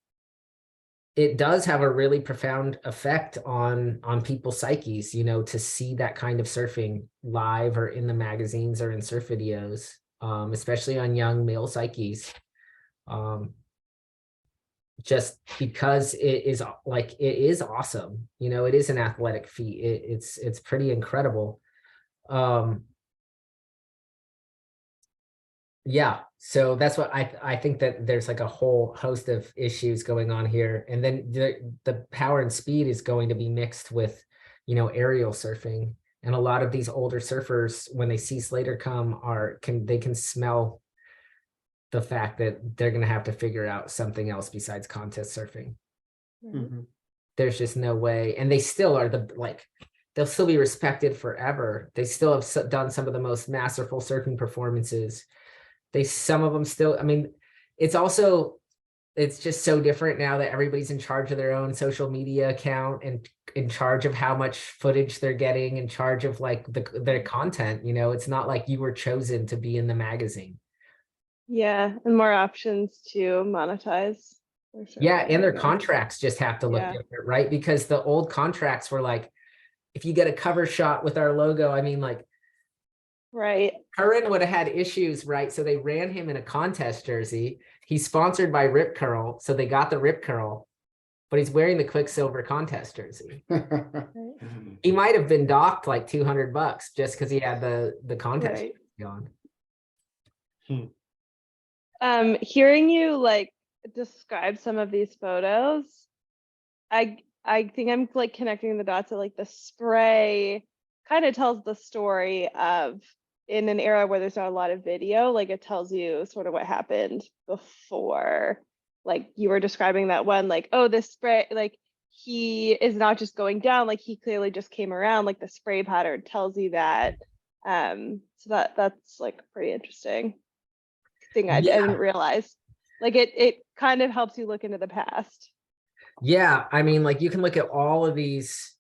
it does have a really profound effect on people's psyches, to see that kind of surfing live or in the magazines or in surf videos, especially on young male psyches. Just because it is awesome, it is an athletic feat. It's pretty incredible. Yeah, so that's what I think, that there's like a whole host of issues going on here, and then the power and speed is going to be mixed with aerial surfing, and a lot of these older surfers, when they see Slater come, they can smell the fact that they're going to have to figure out something else besides contest surfing. There's just no way, and they still are they'll still be respected forever. They still have done some of the most masterful surfing performances. Some of them still, I mean, it's just so different now that everybody's in charge of their own social media account and in charge of how much footage they're getting, in charge of like their content. It's not like you were chosen to be in the magazine. Yeah, and more options to monetize. Yeah, and their contracts just have to look different, right? Because the old contracts were like, if you get a cover shot with our logo, I mean, like, right, Curran would have had issues, right? So they ran him in a contest jersey. he's sponsored by Rip Curl, so they got the Rip Curl, but he's wearing the Quicksilver contest jersey. He might have been docked like $200 just because he had the contest Right. jersey on. Hearing you like describe some of these photos, I think I'm like connecting the dots of like the spray kind of tells the story of in an era where there's not a lot of video, like it tells you sort of what happened before. Like you were describing that one, like, oh, this spray, like he is not just going down, like he clearly just came around, like the spray pattern tells you that. So that's like pretty interesting thing I didn't realize. Like it kind of helps you look into the past. Yeah, I mean, like you can look at all of these,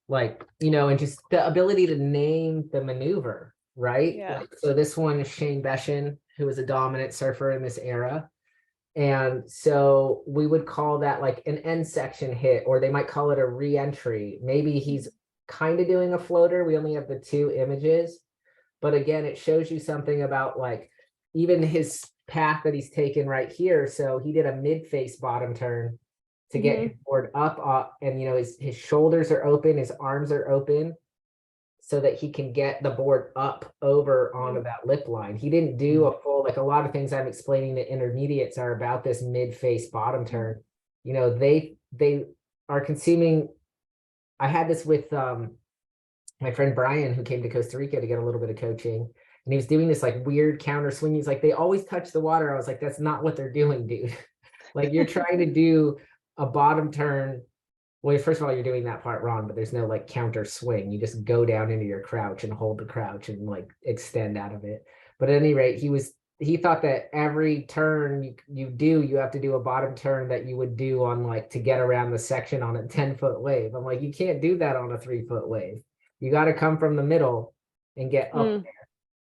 like, you know, and just the ability to name the maneuver, right? Yeah. Like, so this one is Shane Beshin, who was a dominant surfer in this era. And so we would call that like an end section hit, or they might call it a re-entry. Maybe he's kind of doing a floater. We only have the 2 images. But again, it shows you something about like even his path that he's taken right here. So he did a mid-face bottom turn to get his board up, and you know, his shoulders are open, his arms are open, so that he can get the board up over onto that lip line. He didn't do a full, like a lot of things I'm explaining to intermediates are about this mid-face bottom turn. You know, they are consuming. I had this with my friend Brian, who came to Costa Rica to get a little bit of coaching, and he was doing this like weird counter swing. He's like, they always touch the water. I was like, that's not what they're doing, dude. Like you're trying to do a bottom turn. Well, first of all, you're doing that part wrong, but there's no like counter swing. You just go down into your crouch and hold the crouch and like extend out of it. But at any rate, he thought that every turn you have to do a bottom turn that you would do on like to get around the section on a 10-foot wave. I'm like, you can't do that on a 3-foot wave. You got to come from the middle and get up there.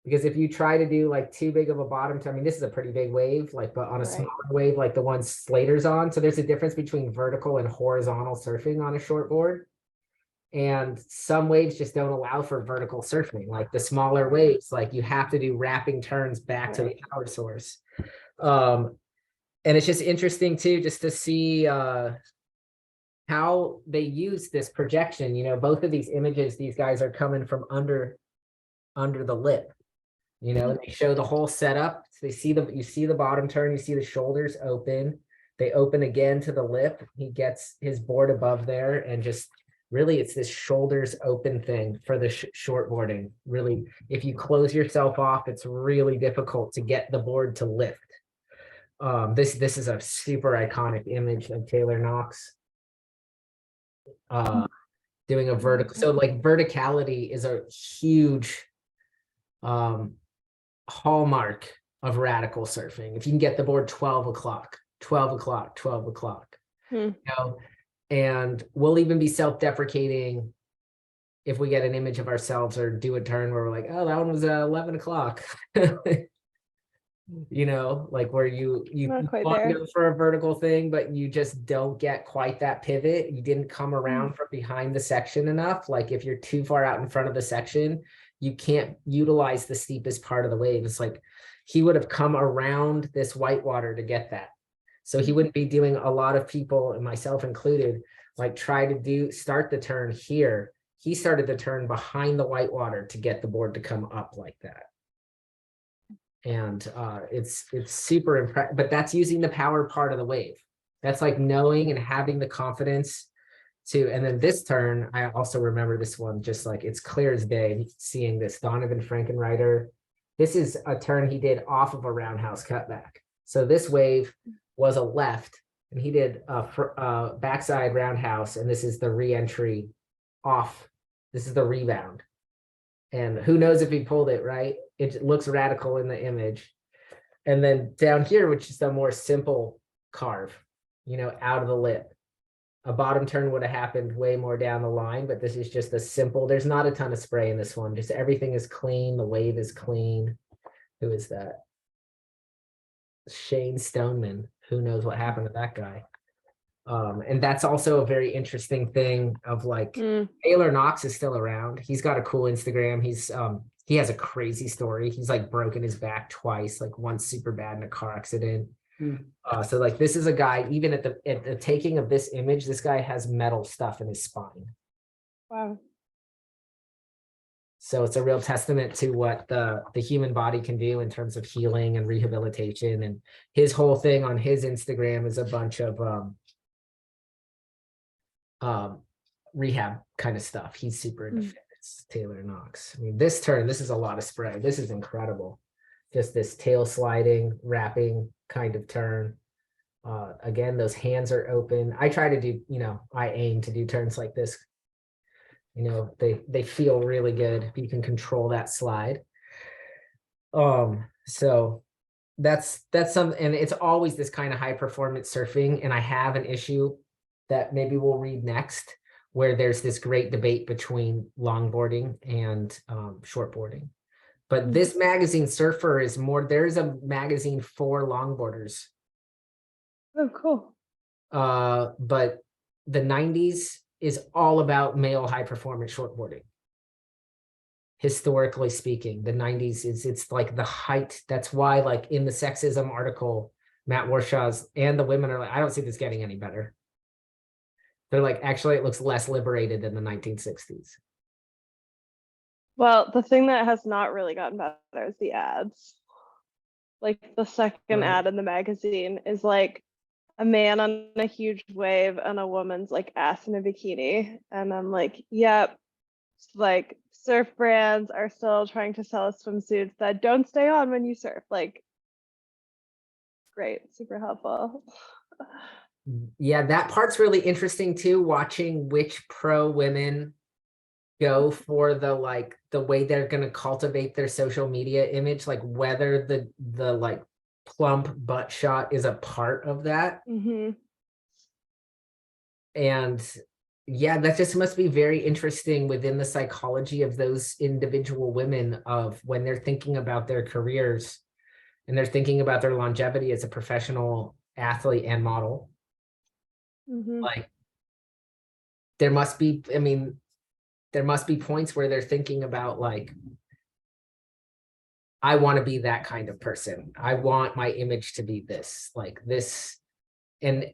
Because if you try to do like too big of a bottom turn, I mean, this is a pretty big wave, like, but on a smaller wave, like the one Slater's on. So there's a difference between vertical and horizontal surfing on a short board. And some waves just don't allow for vertical surfing. Like the smaller waves, like you have to do wrapping turns back to the power source. And it's just interesting too, just to see how they use this projection. You know, both of these images, these guys are coming from under the lip. You know, they show the whole setup. So you see the bottom turn, you see the shoulders open. They open again to the lip. He gets his board above there, and just really it's this shoulders open thing for the shortboarding. Really, if you close yourself off, it's really difficult to get the board to lift. This is a super iconic image of Taylor Knox doing a vertical. So like verticality is a huge hallmark of radical surfing. If you can get the board 12 o'clock, you know, and we'll even be self-deprecating if we get an image of ourselves or do a turn where we're like, oh, that one was 11 o'clock. You know, like where you want to go for a vertical thing, but you just don't get quite that pivot. You didn't come around from behind the section enough. Like if you're too far out in front of the section, you can't utilize the steepest part of the wave. It's like he would have come around this whitewater to get that. So he wouldn't be doing a lot of people, and myself included, like try to start the turn here. He started the turn behind the whitewater to get the board to come up like that. And it's super impressive, but that's using the power part of the wave. That's like knowing and having the confidence to, and then this turn, I also remember this one, just like it's clear as day, seeing this Donovan Frankenreiter. This is a turn he did off of a roundhouse cutback. So this wave was a left, and he did a backside roundhouse, and this is the re-entry off. This is the rebound. And who knows if he pulled it, right? It looks radical in the image. And then down here, which is a more simple carve, you know, out of the lip. A bottom turn would have happened way more down the line, but this is just a simple, there's not a ton of spray in this one. Just everything is clean. The wave is clean. Who is that? Shane Stoneman. Who knows what happened to that guy? And that's also a very interesting thing of like Taylor Knox is still around. He's got a cool Instagram. He has a crazy story. He's like broken his back twice, like once super bad in a car accident. So like this is a guy, even at the taking of this image, this guy has metal stuff in his spine. Wow. So it's a real testament to what the human body can do in terms of healing and rehabilitation. And his whole thing on his Instagram is a bunch of rehab kind of stuff. He's super into fitness, Taylor Knox. I mean, this is a lot of spray. This is incredible. Just this tail sliding, wrapping kind of turn. Again, those hands are open. I try to do, I aim to do turns like this. They feel really good if you can control that slide. So that's some, and it's always this kind of high performance surfing. And I have an issue that maybe we'll read next, where there's this great debate between longboarding and shortboarding. But this magazine, Surfer, is more, there's a magazine for longboarders. Oh, cool. But the 90s is all about male high performance shortboarding. Historically speaking, the 90s it's like the height. That's why, like in the sexism article, Matt Warshaw's and the women are like, I don't see this getting any better. They're like, actually, it looks less liberated than the 1960s. Well, the thing that has not really gotten better is the ads. Like the second ad in the magazine is like a man on a huge wave and a woman's like ass in a bikini. And I'm like, yep, like surf brands are still trying to sell us swimsuits that don't stay on when you surf. Like, great, super helpful. Yeah, that part's really interesting too, watching which pro women go for the way they're going to cultivate their social media image, like whether the like plump butt shot is a part of that. And yeah, that just must be very interesting within the psychology of those individual women, of when they're thinking about their careers and they're thinking about their longevity as a professional athlete and model. Like there must be, I mean, there must be points where they're thinking about like, I want to be that kind of person. I want my image to be this, like this, and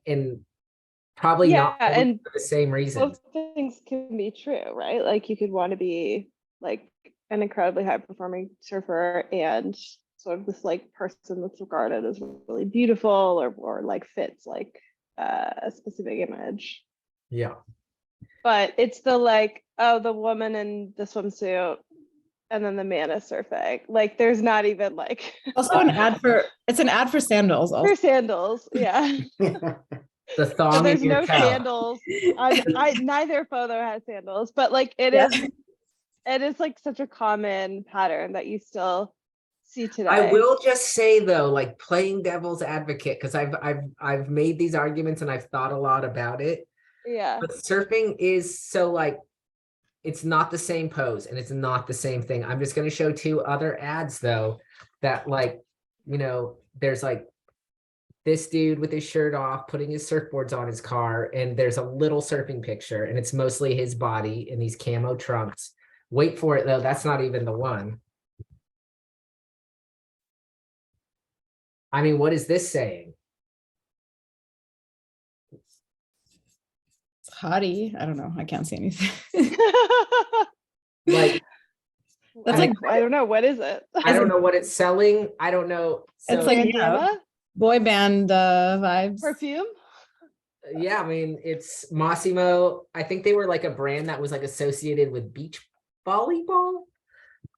probably not and for the same reason. Both things can be true, right? Like you could want to be like an incredibly high performing surfer and sort of this like person that's regarded as really beautiful or like fits like a specific image. Yeah. But it's the like, oh, the woman in the swimsuit and then the man is surfing. Like there's not even like also an ad for sandals also. For sandals, yeah. The thong there's in your no toe. sandals. Neither photo has sandals, but like it is like such a common pattern that you still see today. I will just say though, like playing devil's advocate, because I've made these arguments and I've thought a lot about it. Yeah. But surfing is so like, it's not the same pose and it's not the same thing. I'm just going to show two other ads though, that like, there's like this dude with his shirt off, putting his surfboards on his car, and there's a little surfing picture and it's mostly his body in these camo trunks. Wait for it though, that's not even the one. I mean, what is this saying? It's hottie. I don't know. I can't see anything. Like, That's like, I don't know, what is it? I don't know what it's selling. I don't know. So, it's like bandana? boy band vibes. Perfume? yeah, I mean, it's Massimo. I think they were like a brand that was like associated with beach volleyball,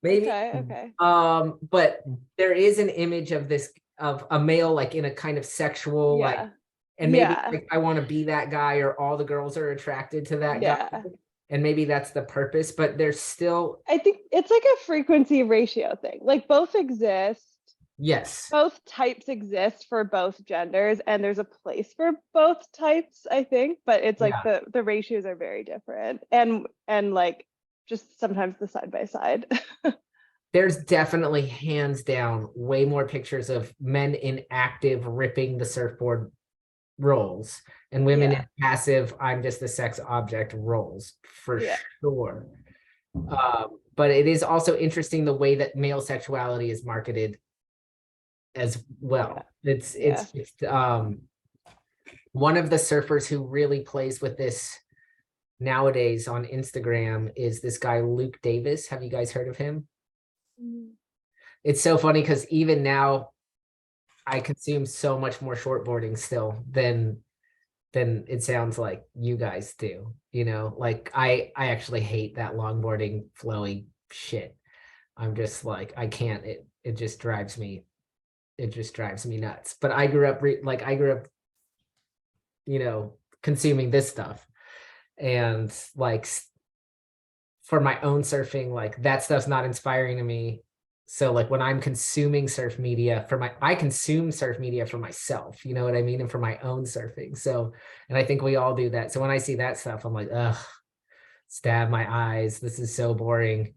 maybe. Okay. But there is an image of this, of a male like in a kind of sexual like, and maybe like, I want to be that guy, or all the girls are attracted to that guy, and maybe that's the purpose. But there's still, I think it's like a frequency ratio thing. Like both exist. yes, Both types exist for both genders, and there's a place for both types, I think, but it's like the ratios are very different, and like just sometimes the side by side. there's definitely hands down way more pictures of men in active ripping the surfboard roles and women in passive, I'm just a sex object roles for sure. But it is also interesting the way that male sexuality is marketed as well. It's Yeah. one of the surfers who really plays with this nowadays on Instagram is this guy Luke Davis. Have you guys heard of him? Mm. It's so funny because even now I consume so much more shortboarding still than it sounds like you guys do. You know, like I actually hate that longboarding flowy shit. I'm just like, I can't, it just drives me nuts. But I grew up you know, consuming this stuff, and like for my own surfing, like that stuff's not inspiring to me. So like when I'm consuming surf media I consume surf media for myself, you know what I mean? And for my own surfing. So, and I think we all do that. So when I see that stuff, I'm like, ugh, stab my eyes. This is so boring.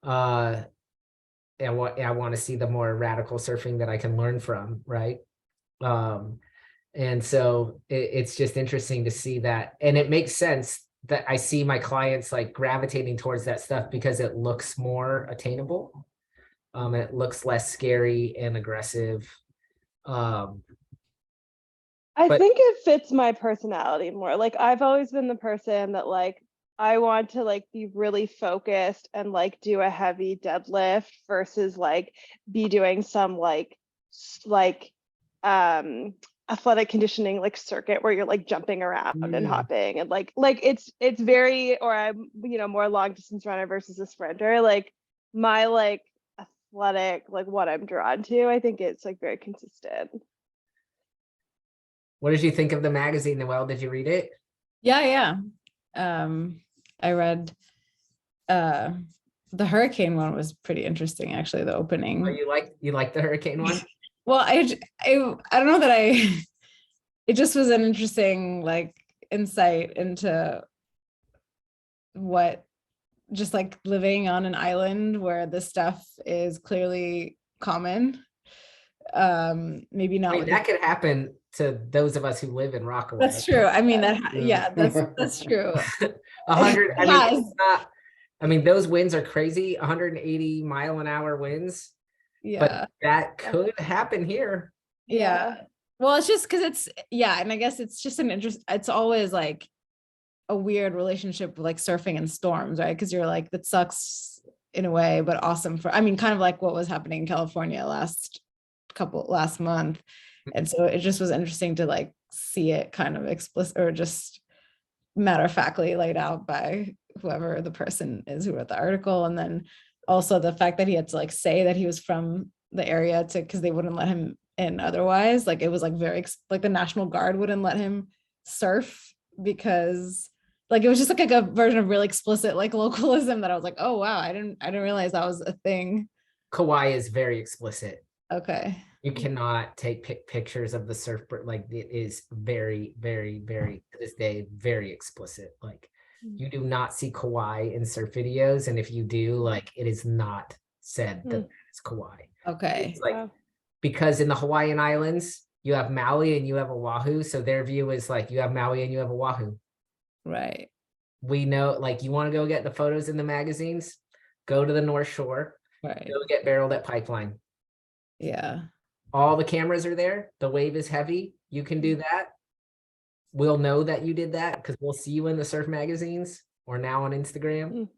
And I want to see the more radical surfing that I can learn from, right? And so it's just interesting to see that. And it makes sense that I see my clients like gravitating towards that stuff because it looks more attainable. It looks less scary and aggressive. I But- think it fits my personality more. Like I've always been the person that like I want to like be really focused and like do a heavy deadlift versus like be doing some like athletic conditioning like circuit where you're like jumping around and hopping and like it's very, or I'm, you know, more long distance runner versus a sprinter. Like my like athletic, like what I'm drawn to, I think it's like very consistent. what did you think of the magazine, Noelle? Did you read it? Yeah. I read the hurricane one was pretty interesting, actually, the opening. Oh, you like the hurricane one? Well, I don't know that it just was an interesting like insight into what just like living on an island where this stuff is clearly common. Maybe not. I mean, that could happen to those of us who live in Rockaway. That's true. I mean, that's true. 100. I mean, Yes. it's not. I mean, those winds are crazy. 180-mile-an-hour winds. Yeah. But that could happen here. Yeah. Well, it's just because and I guess it's just it's always like a weird relationship with like surfing and storms, right? Because you're like, that sucks in a way, but awesome I mean, kind of like what was happening in California last month. And so it just was interesting to like see it kind of explicit or just matter-of-factly laid out by whoever the person is who wrote the article. And then also the fact that he had to like say that he was from the area because they wouldn't let him in otherwise. Like it was like very like the National Guard wouldn't let him surf because like it was just like a version of really explicit like localism that I was like, oh wow, I didn't realize that was a thing. Kauai is very explicit. Okay. You cannot take pictures of the surfboard. Like it is very, very, very to this day, very explicit. Like you do not see Kauai in surf videos. And if you do, like it is not said that it's Kauai. Okay. It's like because in the Hawaiian Islands, you have Maui and you have Oahu. So their view is like you have Maui and you have Oahu. Right. We know, like you want to go get the photos in the magazines, go to the North Shore, Right. go get barreled at Pipeline. Yeah. All the cameras are there. The wave is heavy. You can do that. We'll know that you did that because we'll see you in the surf magazines or now on Instagram.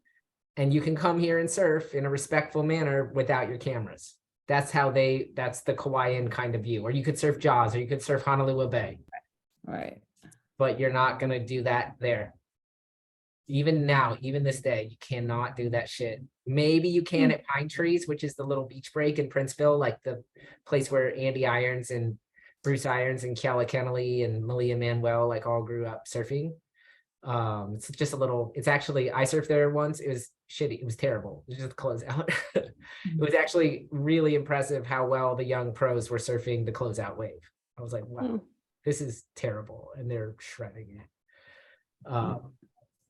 And you can come here and surf in a respectful manner without your cameras. That's the Kauaian kind of view. Or you could surf Jaws or you could surf Honolulu Bay. Right. But you're not going to do that there. Even now, even this day, you cannot do that shit. Maybe you can at Pine Trees, which is the little beach break in Princeville, like the place where Andy Irons and Bruce Irons and Kiala Kennelly and Malia Manuel like all grew up surfing. It's just a little, it's actually, I surfed there once. It was shitty. It was terrible. It was just closeout. It was actually really impressive how well the young pros were surfing the closeout wave. I was like, wow, this is terrible. And they're shredding it.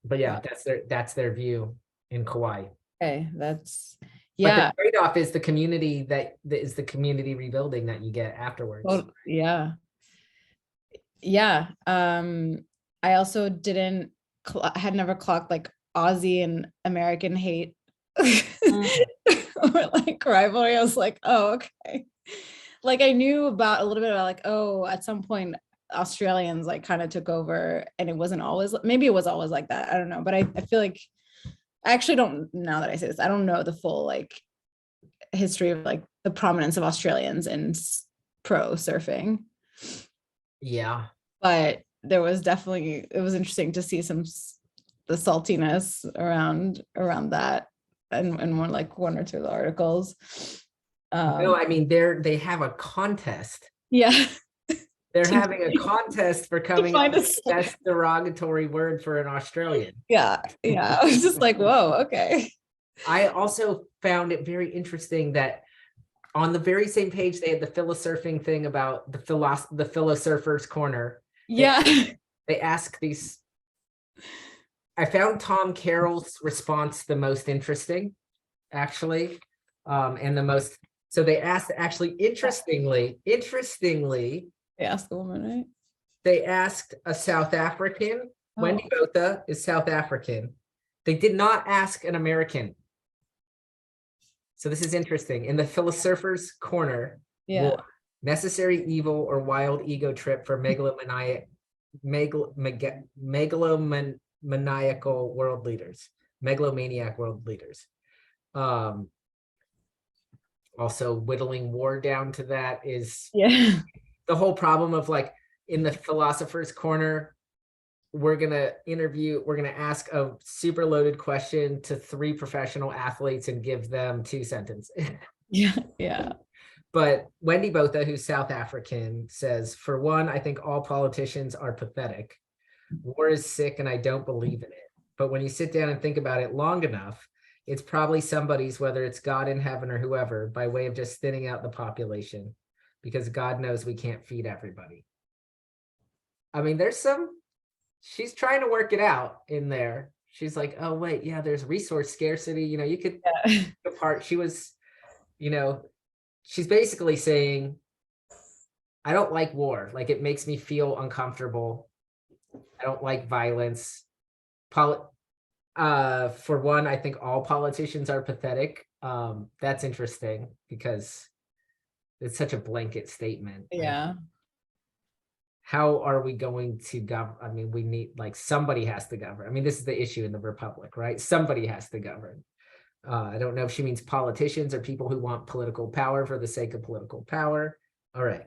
But yeah, that's their view in Kauai. Okay, that's But yeah. the trade-off is the community that is the community rebuilding that you get afterwards. Well, yeah. I also had never clocked like Aussie and American hate or like rivalry. I was like, oh, okay. like I knew about a little bit about like, oh, at some point Australians like kind of took over, and it wasn't always, maybe it was always like that. I don't know, but I feel like I actually don't, now that I say this, I don't know the full like history of like the prominence of Australians in pro surfing. Yeah. But there was definitely, it was interesting to see the saltiness around that, and more like one or two of the articles. No, I mean, they have a contest. Yeah. They're having a contest for coming up find with a the best derogatory word for an Australian. Yeah. I was just like, whoa, okay. I also found it very interesting that on the very same page, they had the philosurfing thing about the Philosurfer's Corner. Yeah. They ask these. I found Tom Carroll's response the most interesting, actually, and the most. So they asked, actually, interestingly, They asked the woman, right? they asked a South African. Wendy Botha is South African. They did not ask an American. So this is interesting. In the Philosurfer's Corner, Yeah. necessary evil or wild ego trip for megalomaniacal world leaders, megalomaniac world leaders. Also whittling war down to that is the whole problem of like in the Philosopher's Corner, we're gonna ask a super loaded question to 3 professional athletes and give them 2 sentences. Yeah. But Wendy Botha, who's South African, says, for one, I think all politicians are pathetic. War is sick and I don't believe in it. But when you sit down and think about it long enough, it's probably somebody's, whether it's God in heaven or whoever, by way of just thinning out the population, because God knows we can't feed everybody. I mean, she's trying to work it out in there. She's like, oh, wait, yeah, there's resource scarcity. You could apart. She was, she's basically saying, I don't like war. Like, it makes me feel uncomfortable. I don't like violence. For one, I think all politicians are pathetic. That's interesting because it's such a blanket statement. Yeah. How are we going to govern? I mean, we need, like, somebody has to govern. I mean, this is the issue in the Republic, right? Somebody has to govern. I don't know if she means politicians or people who want political power for the sake of political power. All right.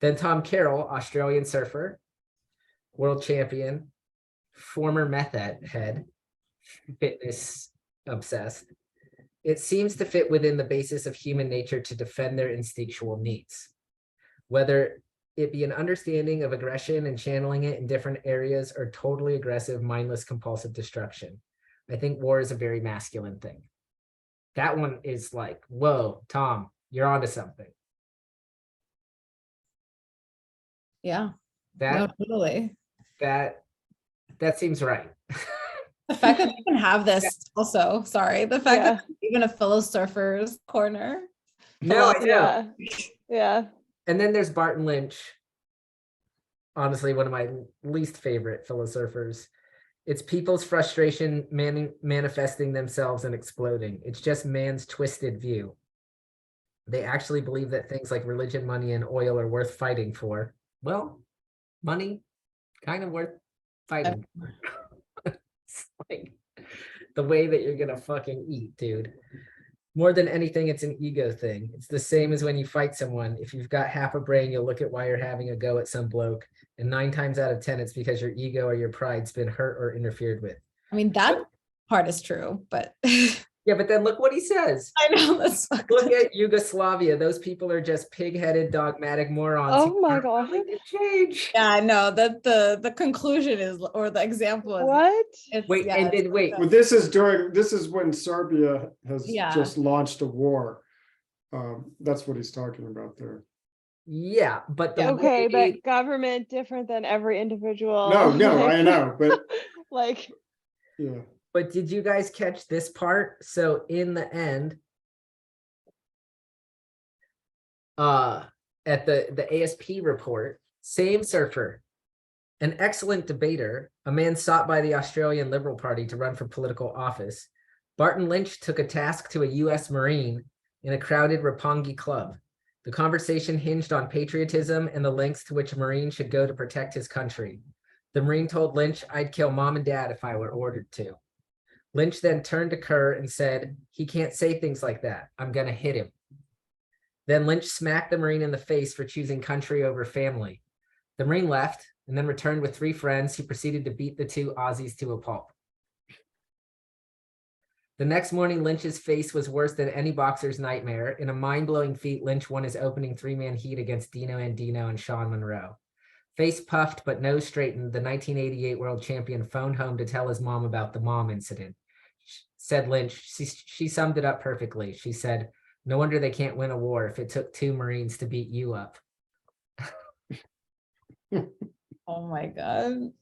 Then Tom Carroll, Australian surfer, world champion, former meth head, fitness obsessed. It seems to fit within the basis of human nature to defend their instinctual needs. Whether it be an understanding of aggression and channeling it in different areas or totally aggressive, mindless, compulsive destruction. I think war is a very masculine thing. That one is like, whoa, Tom, you're onto something. Yeah. That, no, totally. That seems right. The fact that they can have this also, sorry, the fact that even a Philosurfer's Corner. No, I know. Yeah. And then there's Barton Lynch. Honestly, one of my least favorite philosurfers. It's people's frustration manifesting themselves and exploding. It's just man's twisted view. They actually believe that things like religion, money, and oil are worth fighting for. Well, money, kind of worth fighting for. It's like the way that you're gonna fucking eat, dude. More than anything, it's an ego thing. It's the same as when you fight someone. If you've got half a brain, you'll look at why you're having a go at some bloke. And 9 times out of 10, it's because your ego or your pride's been hurt or interfered with. I mean, that part is true, but yeah, but then look what he says. I know that's look at Yugoslavia. Those people are just pig-headed, dogmatic morons. Oh my god. Change. Yeah, no, that the conclusion is, or the example is what? Wait, and then wait. Well, this is when Serbia has just launched a war. That's what he's talking about there. Yeah, but okay, but government different than every individual. No, I know, but like, yeah. But did you guys catch this part? So in the end, at the ASP report, same surfer, an excellent debater, a man sought by the Australian Liberal Party to run for political office, Barton Lynch took a task to a U.S. Marine in a crowded Roppongi club. The conversation hinged on patriotism and the lengths to which a Marine should go to protect his country. The Marine told Lynch, "I'd kill mom and dad if I were ordered to." Lynch then turned to Kerr and said, "He can't say things like that. I'm going to hit him." Then Lynch smacked the Marine in the face for choosing country over family. The Marine left and then returned with 3 friends who proceeded to beat the 2 Aussies to a pulp. The next morning, Lynch's face was worse than any boxer's nightmare. In a mind-blowing feat, Lynch won his opening 3-man heat against Dino Andino and Sean Monroe. Face puffed but nose straightened, the 1988 world champion phoned home to tell his mom about the mom incident. Said Lynch, she summed it up perfectly. She said, "No wonder they can't win a war if it took 2 Marines to beat you up." Oh my God.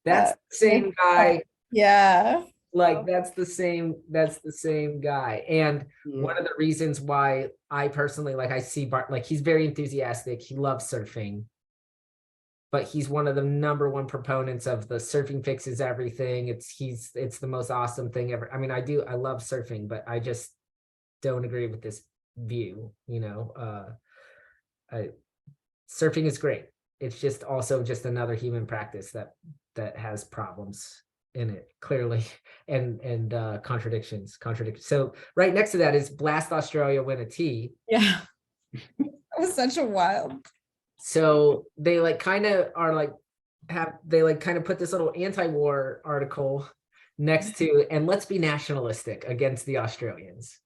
That's the same guy. Yeah. Like that's the same guy. And one of the reasons why I personally I see Bart, like he's very enthusiastic. He loves surfing, but he's one of the #1 proponents of the surfing fixes everything. It's the most awesome thing ever. I mean, I love surfing, but I just don't agree with this view. Surfing is great. It's just also just another human practice that has problems in it, clearly, and contradictions. So right next to that is Blast Australia, win a T. Yeah. That was such a wild. So they kind of put this little anti-war article next to, and let's be nationalistic against the Australians.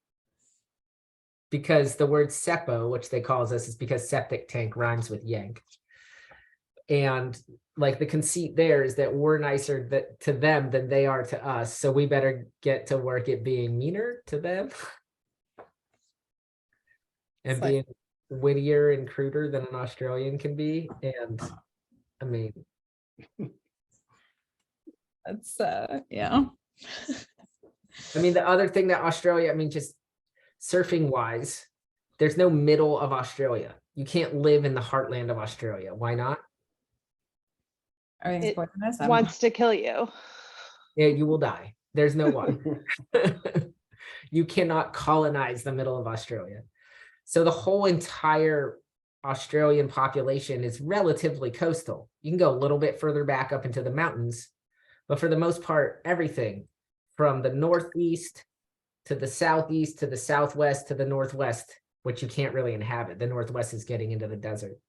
Because the word seppo, which they calls us, is because septic tank rhymes with yank. And the conceit there is that we're nicer to them than they are to us. So we better get to work at being meaner to them. And being wittier and cruder than an Australian can be. And I mean, that's yeah. I mean, the other thing that Australia, I mean, just surfing wise, there's no middle of Australia. You can't live in the heartland of Australia. Why not? Everything's It poisonous. wants to kill you. Yeah, you will die. There's no water. You cannot colonize the middle of Australia. So the whole entire Australian population is relatively coastal. You can go a little bit further back up into the mountains, but for the most part, everything from the northeast to the southeast to the southwest to the northwest, which you can't really inhabit. The northwest is getting into the desert.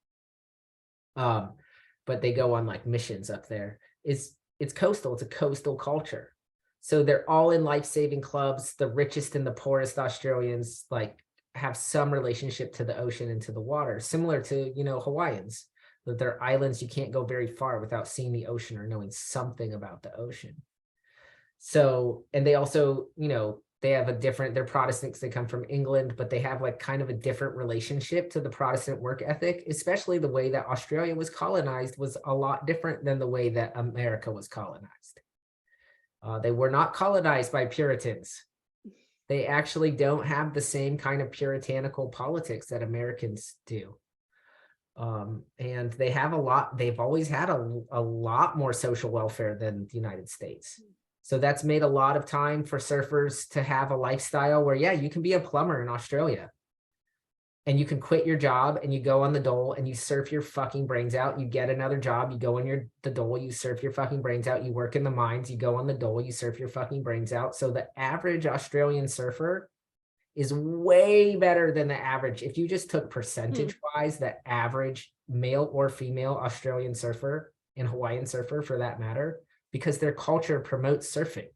But they go on missions up there. It's coastal. It's a coastal culture. So they're all in life-saving clubs. The richest and the poorest Australians have some relationship to the ocean and to the water, similar to, Hawaiians, that they're islands. You can't go very far without seeing the ocean or knowing something about the ocean. So, and they also, they have they're Protestants, they come from England, but they have kind of a different relationship to the Protestant work ethic, especially the way that Australia was colonized was a lot different than the way that America was colonized. They were not colonized by Puritans. They actually don't have the same kind of puritanical politics that Americans do. And they have they've always had a lot more social welfare than the United States. So that's made a lot of time for surfers to have a lifestyle where, yeah, you can be a plumber in Australia and you can quit your job and you go on the dole and you surf your fucking brains out. You get another job, you go on the dole, you surf your fucking brains out. You work in the mines, you go on the dole, you surf your fucking brains out. So the average Australian surfer is way better than the average. If you just took percentage wise, the average male or female Australian surfer and Hawaiian surfer for that matter, because their culture promotes surfing.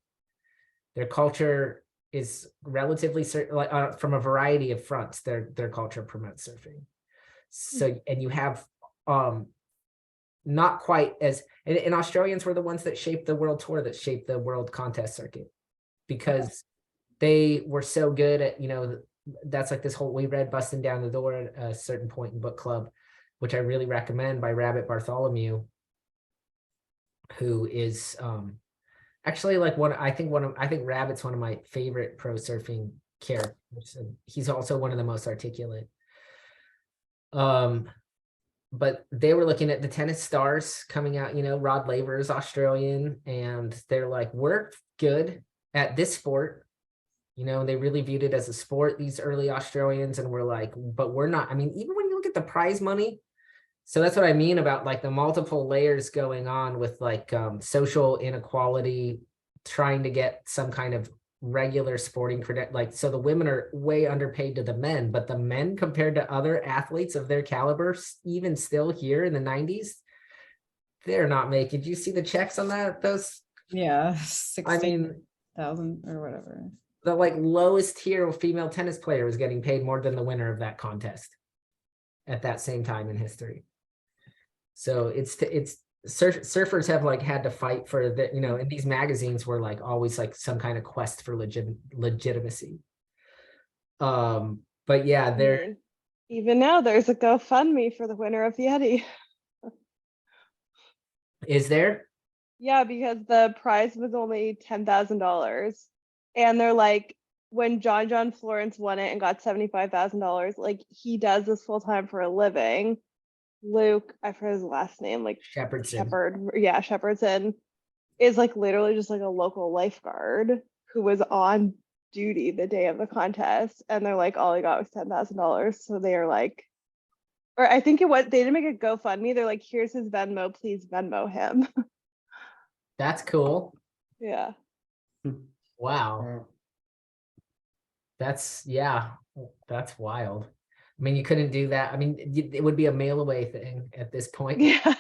Their culture is relatively from a variety of fronts. Their culture promotes surfing. So, and you have not quite as, and Australians were the ones that shaped the world tour, that shaped the world contest circuit, because they were so good at, that's this whole, we read Busting Down the Door at a certain point in book club, which I really recommend, by Rabbit Bartholomew, who is actually I think Rabbit's one of my favorite pro surfing characters. And he's also one of the most articulate. But they were looking at the tennis stars coming out, Rod Laver is Australian, and they're like, we're good at this sport. You know, they really viewed it as a sport, these early Australians, and were like, but we're not. I mean, even when you look at the prize money, so that's what I mean about like the multiple layers going on with like social inequality, trying to get some kind of regular sporting credit. Like, so the women are way underpaid to the men, but the men compared to other athletes of their caliber, even still here in the 90s, they're not making. Do you see the checks on that? Those, Yeah, I mean, 60,000 or whatever. the like lowest tier female tennis player was getting paid more than the winner of that contest at that same time in history. So surfers have like had to fight for the, you know, and these magazines were like always like some kind of quest for legitimacy. But yeah, there Even now, there's a GoFundMe for the winner of the Eddie. is there. Yeah, because the prize was only $10,000, and they're like, when John Florence won it and got $75,000, like he does this full time for a living. Luke, I forget his last name, like Shepherdson, is like literally just like a local lifeguard who was on duty the day of the contest, and they're like, all he got was $10,000. So they are like, or I think they didn't make a GoFundMe. They're like, here's his Venmo, please Venmo him. That's cool. Yeah. Wow. That's, yeah, that's wild. I mean, you couldn't do that. I mean, it would be a mail away thing at this point. Yeah.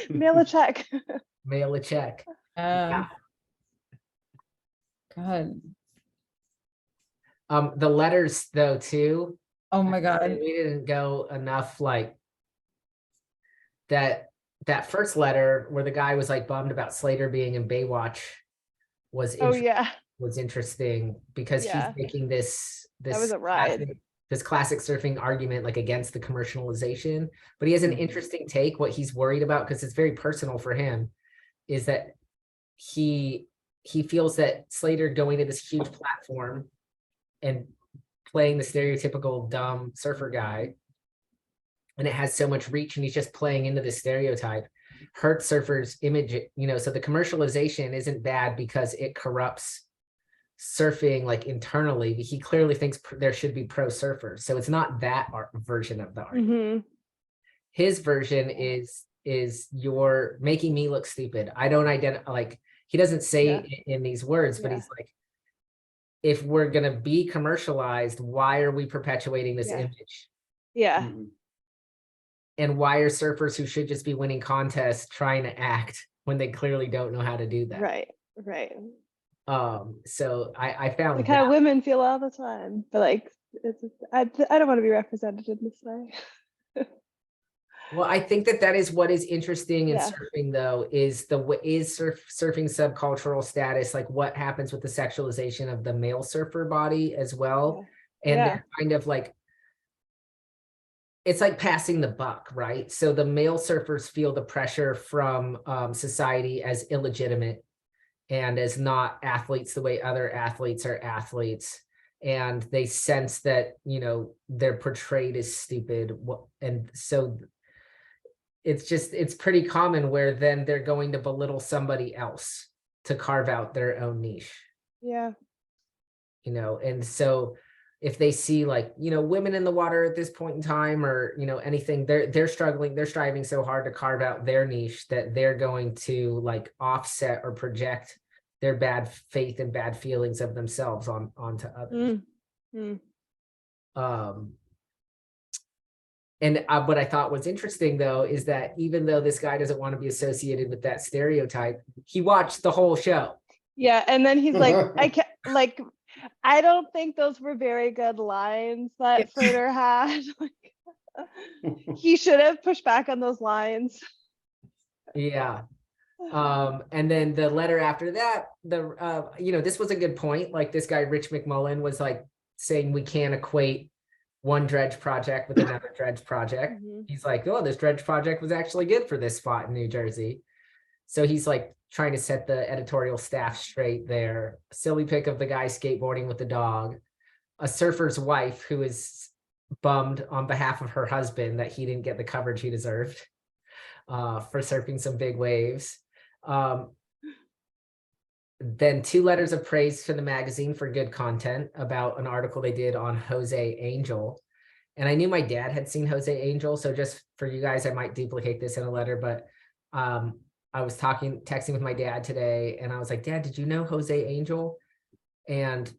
Mail a check. Mail a check. Yeah. God. The letters though too. Oh my God. We didn't go enough like that first letter where the guy was like bummed about Slater being in Baywatch was was interesting because he's making this that was a ride. This classic surfing argument like against the commercialization, but he has an interesting take. What he's worried about, because it's very personal for him, is that he feels that Slater going to this huge platform and playing the stereotypical dumb surfer guy, and it has so much reach, and he's just playing into the stereotype, hurts surfers' image, you know. So the commercialization isn't bad because it corrupts surfing like internally. He clearly thinks there should be pro surfers, so it's not that version of the argument. His version is you're making me look stupid. I don't identify, like he doesn't say in these words, but he's like, if we're gonna be commercialized, why are we perpetuating this image? And why are surfers who should just be winning contests trying to act when they clearly don't know how to do that? Right. So I found like how women feel all the time, but like I don't want to be represented in this way. Well, I think that is what is interesting in surfing, though, is surfing subcultural status, like what happens with the sexualization of the male surfer body as well. And they're kind of like, it's like passing the buck, right? So the male surfers feel the pressure from society as illegitimate and as not athletes the way other athletes are athletes. And they sense that, you know, they're portrayed as stupid. And so it's pretty common where then they're going to belittle somebody else to carve out their own niche. You know, and so if they see like, you know, women in the water at this point in time, or, you know, anything, they're striving so hard to carve out their niche that they're going to like offset or project their bad faith and bad feelings of themselves onto others. And what I thought was interesting, though, is that even though this guy doesn't want to be associated with that stereotype, he watched the whole show. And then he's like, I don't think those were very good lines that Slater had. He should have pushed back on those lines. And then the letter after that, you know, this was a good point. Like this guy, Rich McMullen, was like saying we can't equate one dredge project with another dredge project. He's like, oh, this dredge project was actually good for this spot in New Jersey. So he's like trying to set the editorial staff straight there. A silly pic of the guy skateboarding with the dog. A surfer's wife who is bummed on behalf of her husband that he didn't get the coverage he deserved for surfing some big waves. Then 2 letters of praise for the magazine for good content about an article they did on Jose Angel. And I knew my dad had seen Jose Angel, so just for you guys, I might duplicate this in a letter, but I was texting with my dad today, and I was like, Dad, did you know Jose Angel? And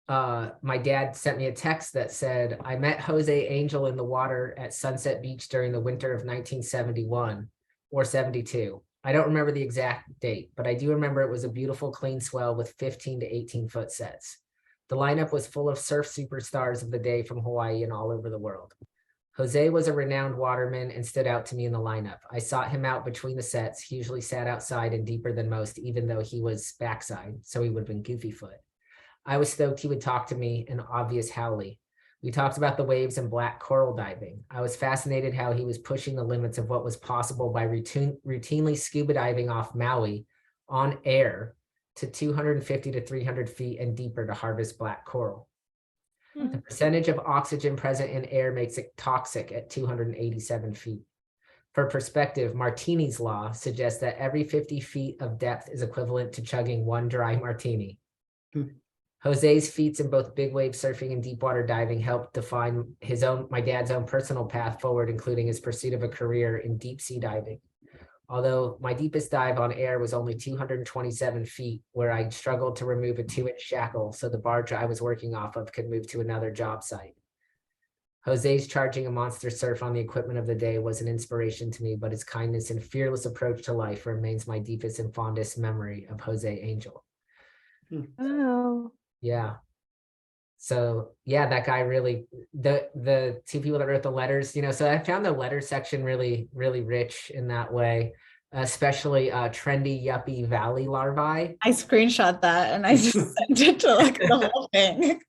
my dad sent me a text that said, I met Jose Angel in the water at Sunset Beach during the winter of 1971 or 72. I don't remember the exact date, but I do remember it was a beautiful, clean swell with 15 to 18 foot sets. The lineup was full of surf superstars of the day from Hawaii and all over the world. Jose was a renowned waterman and stood out to me in the lineup. I sought him out between the sets. He usually sat outside and deeper than most, even though he was backside, so he would have been goofy foot. I was stoked he would talk to me, an obvious Howley. We talked about the waves and black coral diving. I was fascinated how he was pushing the limits of what was possible by routinely scuba diving off Maui on air to 250 to 300 feet and deeper to harvest black coral. The percentage of oxygen present in air makes it toxic at 287 feet. For perspective, Martini's law suggests that every 50 feet of depth is equivalent to chugging 1 dry martini. Jose's feats in both big wave surfing and deep water diving helped define my dad's own personal path forward, including his pursuit of a career in deep sea diving. Although my deepest dive on air was only 227 feet, where I struggled to remove a 2-inch shackle so the barge I was working off of could move to another job site. Jose's charging a monster surf on the equipment of the day was an inspiration to me, but his kindness and fearless approach to life remains my deepest and fondest memory of Jose Angel. Oh. Yeah. So yeah, that guy really, the 2 people that wrote the letters, so I found the letter section really, really rich in that way, especially trendy yuppie valley larvae. I screenshot that and I just sent it to like the whole thing.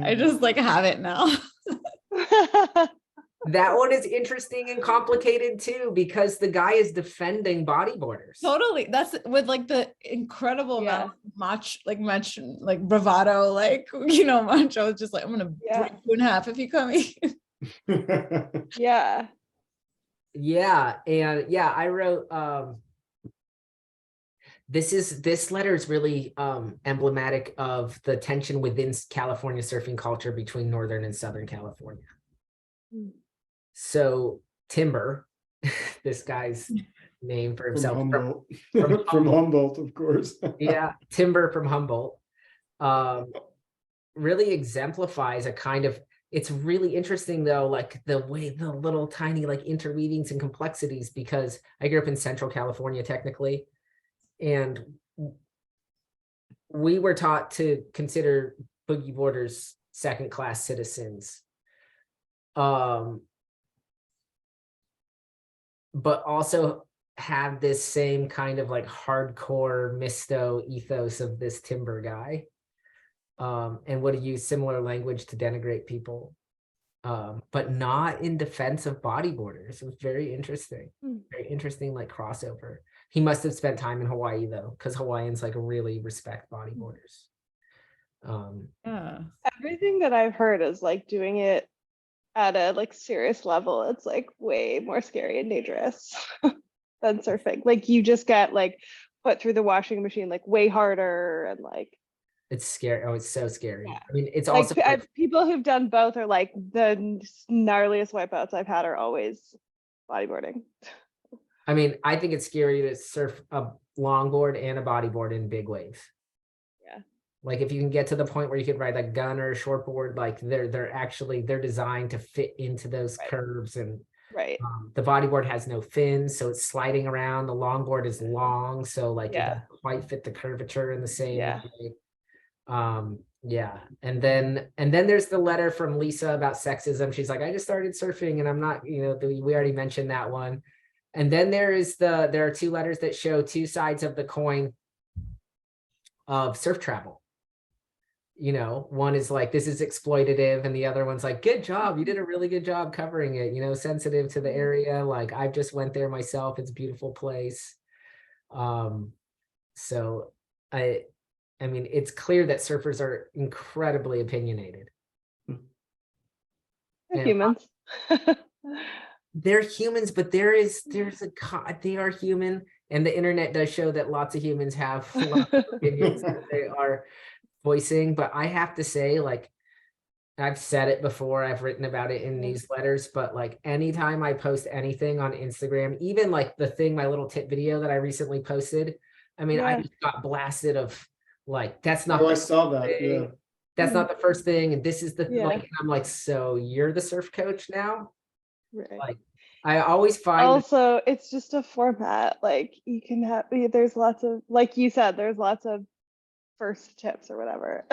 I just like have it now. That one is interesting and complicated too, because the guy is defending bodyboarders. Totally. That's with like the incredible Yeah. amount of much bravado, Macho was just like, I'm gonna break you in half if you come in. Yeah. Yeah. And yeah, I wrote this letter is really emblematic of the tension within California surfing culture between Northern and Southern California. So Timber, this guy's name for himself, from Humboldt, of course. Yeah, Timber from Humboldt, really exemplifies a kind of, it's really interesting though, like the way the little tiny interweavings and complexities, because I grew up in Central California technically, and we were taught to consider boogie boarders second-class citizens. But also have this same kind of hardcore misto ethos of this Timber guy, and would use similar language to denigrate people, but not in defense of bodyboarders. It was very interesting, crossover. He must have spent time in Hawaii though, because Hawaiians really respect bodyboarders. Yeah. Everything that I've heard is doing it at a serious level. It's way more scary and dangerous than surfing. You just get put through the washing machine way harder, and it's scary. Oh, it's so scary. Yeah. I mean, it's also people who've done both are the gnarliest wipeouts I've had are always bodyboarding. I mean, I think it's scary to surf a longboard and a bodyboard in big waves. Yeah. If you can get to the point where you could ride a gun or a shortboard, they're designed to fit into those curves, and the bodyboard has no fins, so it's sliding around. The longboard is long, so it doesn't quite fit the curvature in the same way. Yeah. And then there's the letter from Lisa about sexism. She's like, I just started surfing and I'm not, we already mentioned that one. And then there are 2 letters that show 2 sides of the coin of surf travel. One is this is exploitative, and the other one's good job, you did a really good job covering it, sensitive to the area, I just went there myself, it's a beautiful place. So I mean, it's clear that surfers are incredibly opinionated. They're humans. They're humans, but they are human, And the internet does show that lots of humans have lots of opinions that they are voicing, but I have to say, like, I've said it before, I've written about it in newsletters, but like anytime I post anything on Instagram, even like the thing, my little tip video that I recently posted, I mean, I Yeah. just got blasted of like, that's not Oh, I the saw that, thing. yeah. That's not the first thing, and this is the Yeah. like, and I'm like, so you're the surf coach now? Right. Like, I always find Also, it's just a format. Like you can have, there's lots of, like you said, there's lots of first tips or whatever.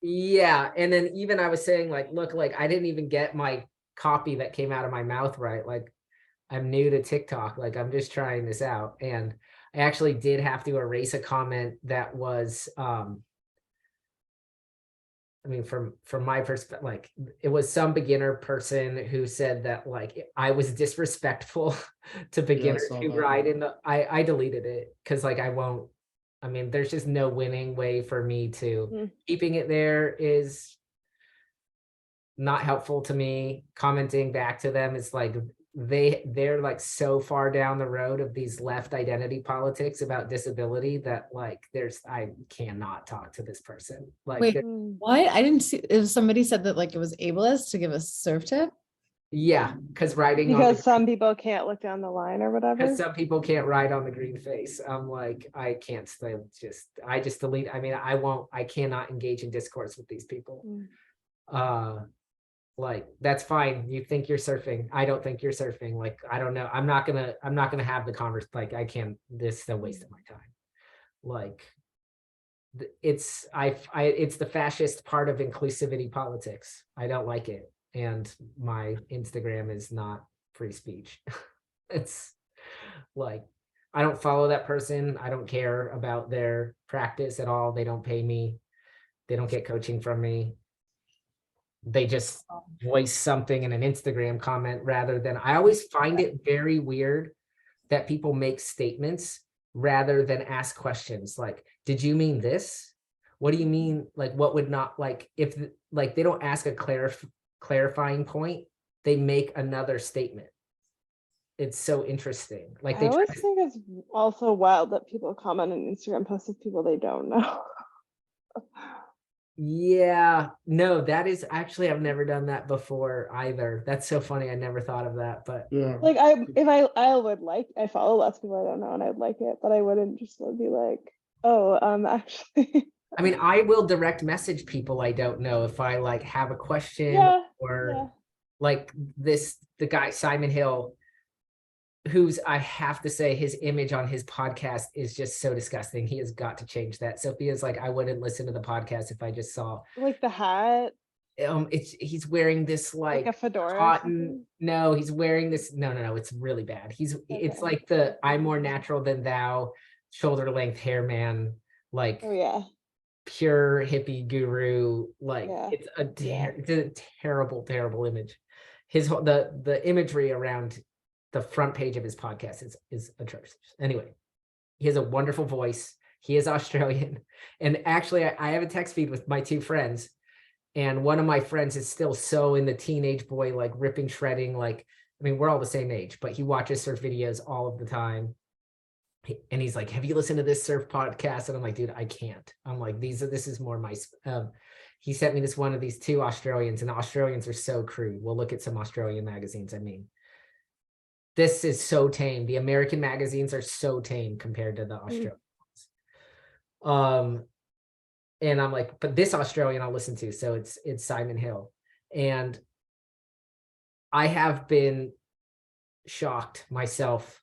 yeah, and then even I was saying like, look, like I didn't even get my copy that came out of my mouth right. Like I'm new to TikTok, like I'm just trying this out. And I actually did have to erase a comment that was I mean, from my perspective, like it was some beginner person who said that like I was disrespectful to beginners saw who that. ride in the. I deleted it because like I won't. I mean, there's just no winning way for me to keeping it there is not helpful to me. Commenting back to them is like they're like so far down the road of these left identity politics about disability that like I cannot talk to this person. Like Wait, what? I didn't see if somebody said that like it was ableist to give a surf tip. yeah, because riding Because some people can't look down the line or whatever. because some people can't ride on the green face. I'm like, I can't stay I just delete. I mean, I cannot engage in discourse with these people. Like that's fine. You think you're surfing. I don't think you're surfing. Like, I don't know. I'm not gonna have the conversation. Like, I can't, this is a waste of my time. Like it's the fascist part of inclusivity politics. I don't like it. And my Instagram is not free speech. It's like, I don't follow that person. I don't care about their practice at all. They don't pay me. They don't get coaching from me. They just voice something in an Instagram comment rather than, I always find it very weird that people make statements rather than ask questions. Like, did you mean this? What do you mean? Like, what would not, like, if like they don't ask a clarifying point, they make another statement. It's so interesting. Like I always think it's also wild that people comment on Instagram posts of people they don't know. Yeah, no, that is actually, I've never done that before either. That's so funny. I never thought of that, but Yeah. Like I would like, I follow lots of people I don't know and I'd like it, but I wouldn't just be like, oh, actually. I mean, I will direct message people I don't know if I like have a question or like the guy Simon Hill, who's, I have to say, his image on his podcast is just so disgusting. He has got to change that. Sophia's like, I wouldn't listen to the podcast if I just saw Like the hat. He's wearing this like a fedora. cotton. No, he's wearing this. No, it's really bad. It's like the I'm more natural than thou, shoulder length hair man, like pure hippie guru. Like it's a terrible image. The imagery around the front page of his podcast is atrocious. Anyway, he has a wonderful voice. He is Australian. And actually, I have a text feed with my two friends. And one of my friends is still so in the teenage boy, like ripping, shredding. Like, I mean, we're all the same age, but he watches surf videos all of the time. And he's like, have you listened to this surf podcast? And I'm like, dude, I can't. I'm like, this is more my, he sent me this one of these two Australians, and the Australians are so crude. We'll look at some Australian magazines. I mean, this is so tame. The American magazines are so tame compared to the Australian ones. And I'm like, but this Australian I'll listen to. So it's Simon Hill. And I have been shocked myself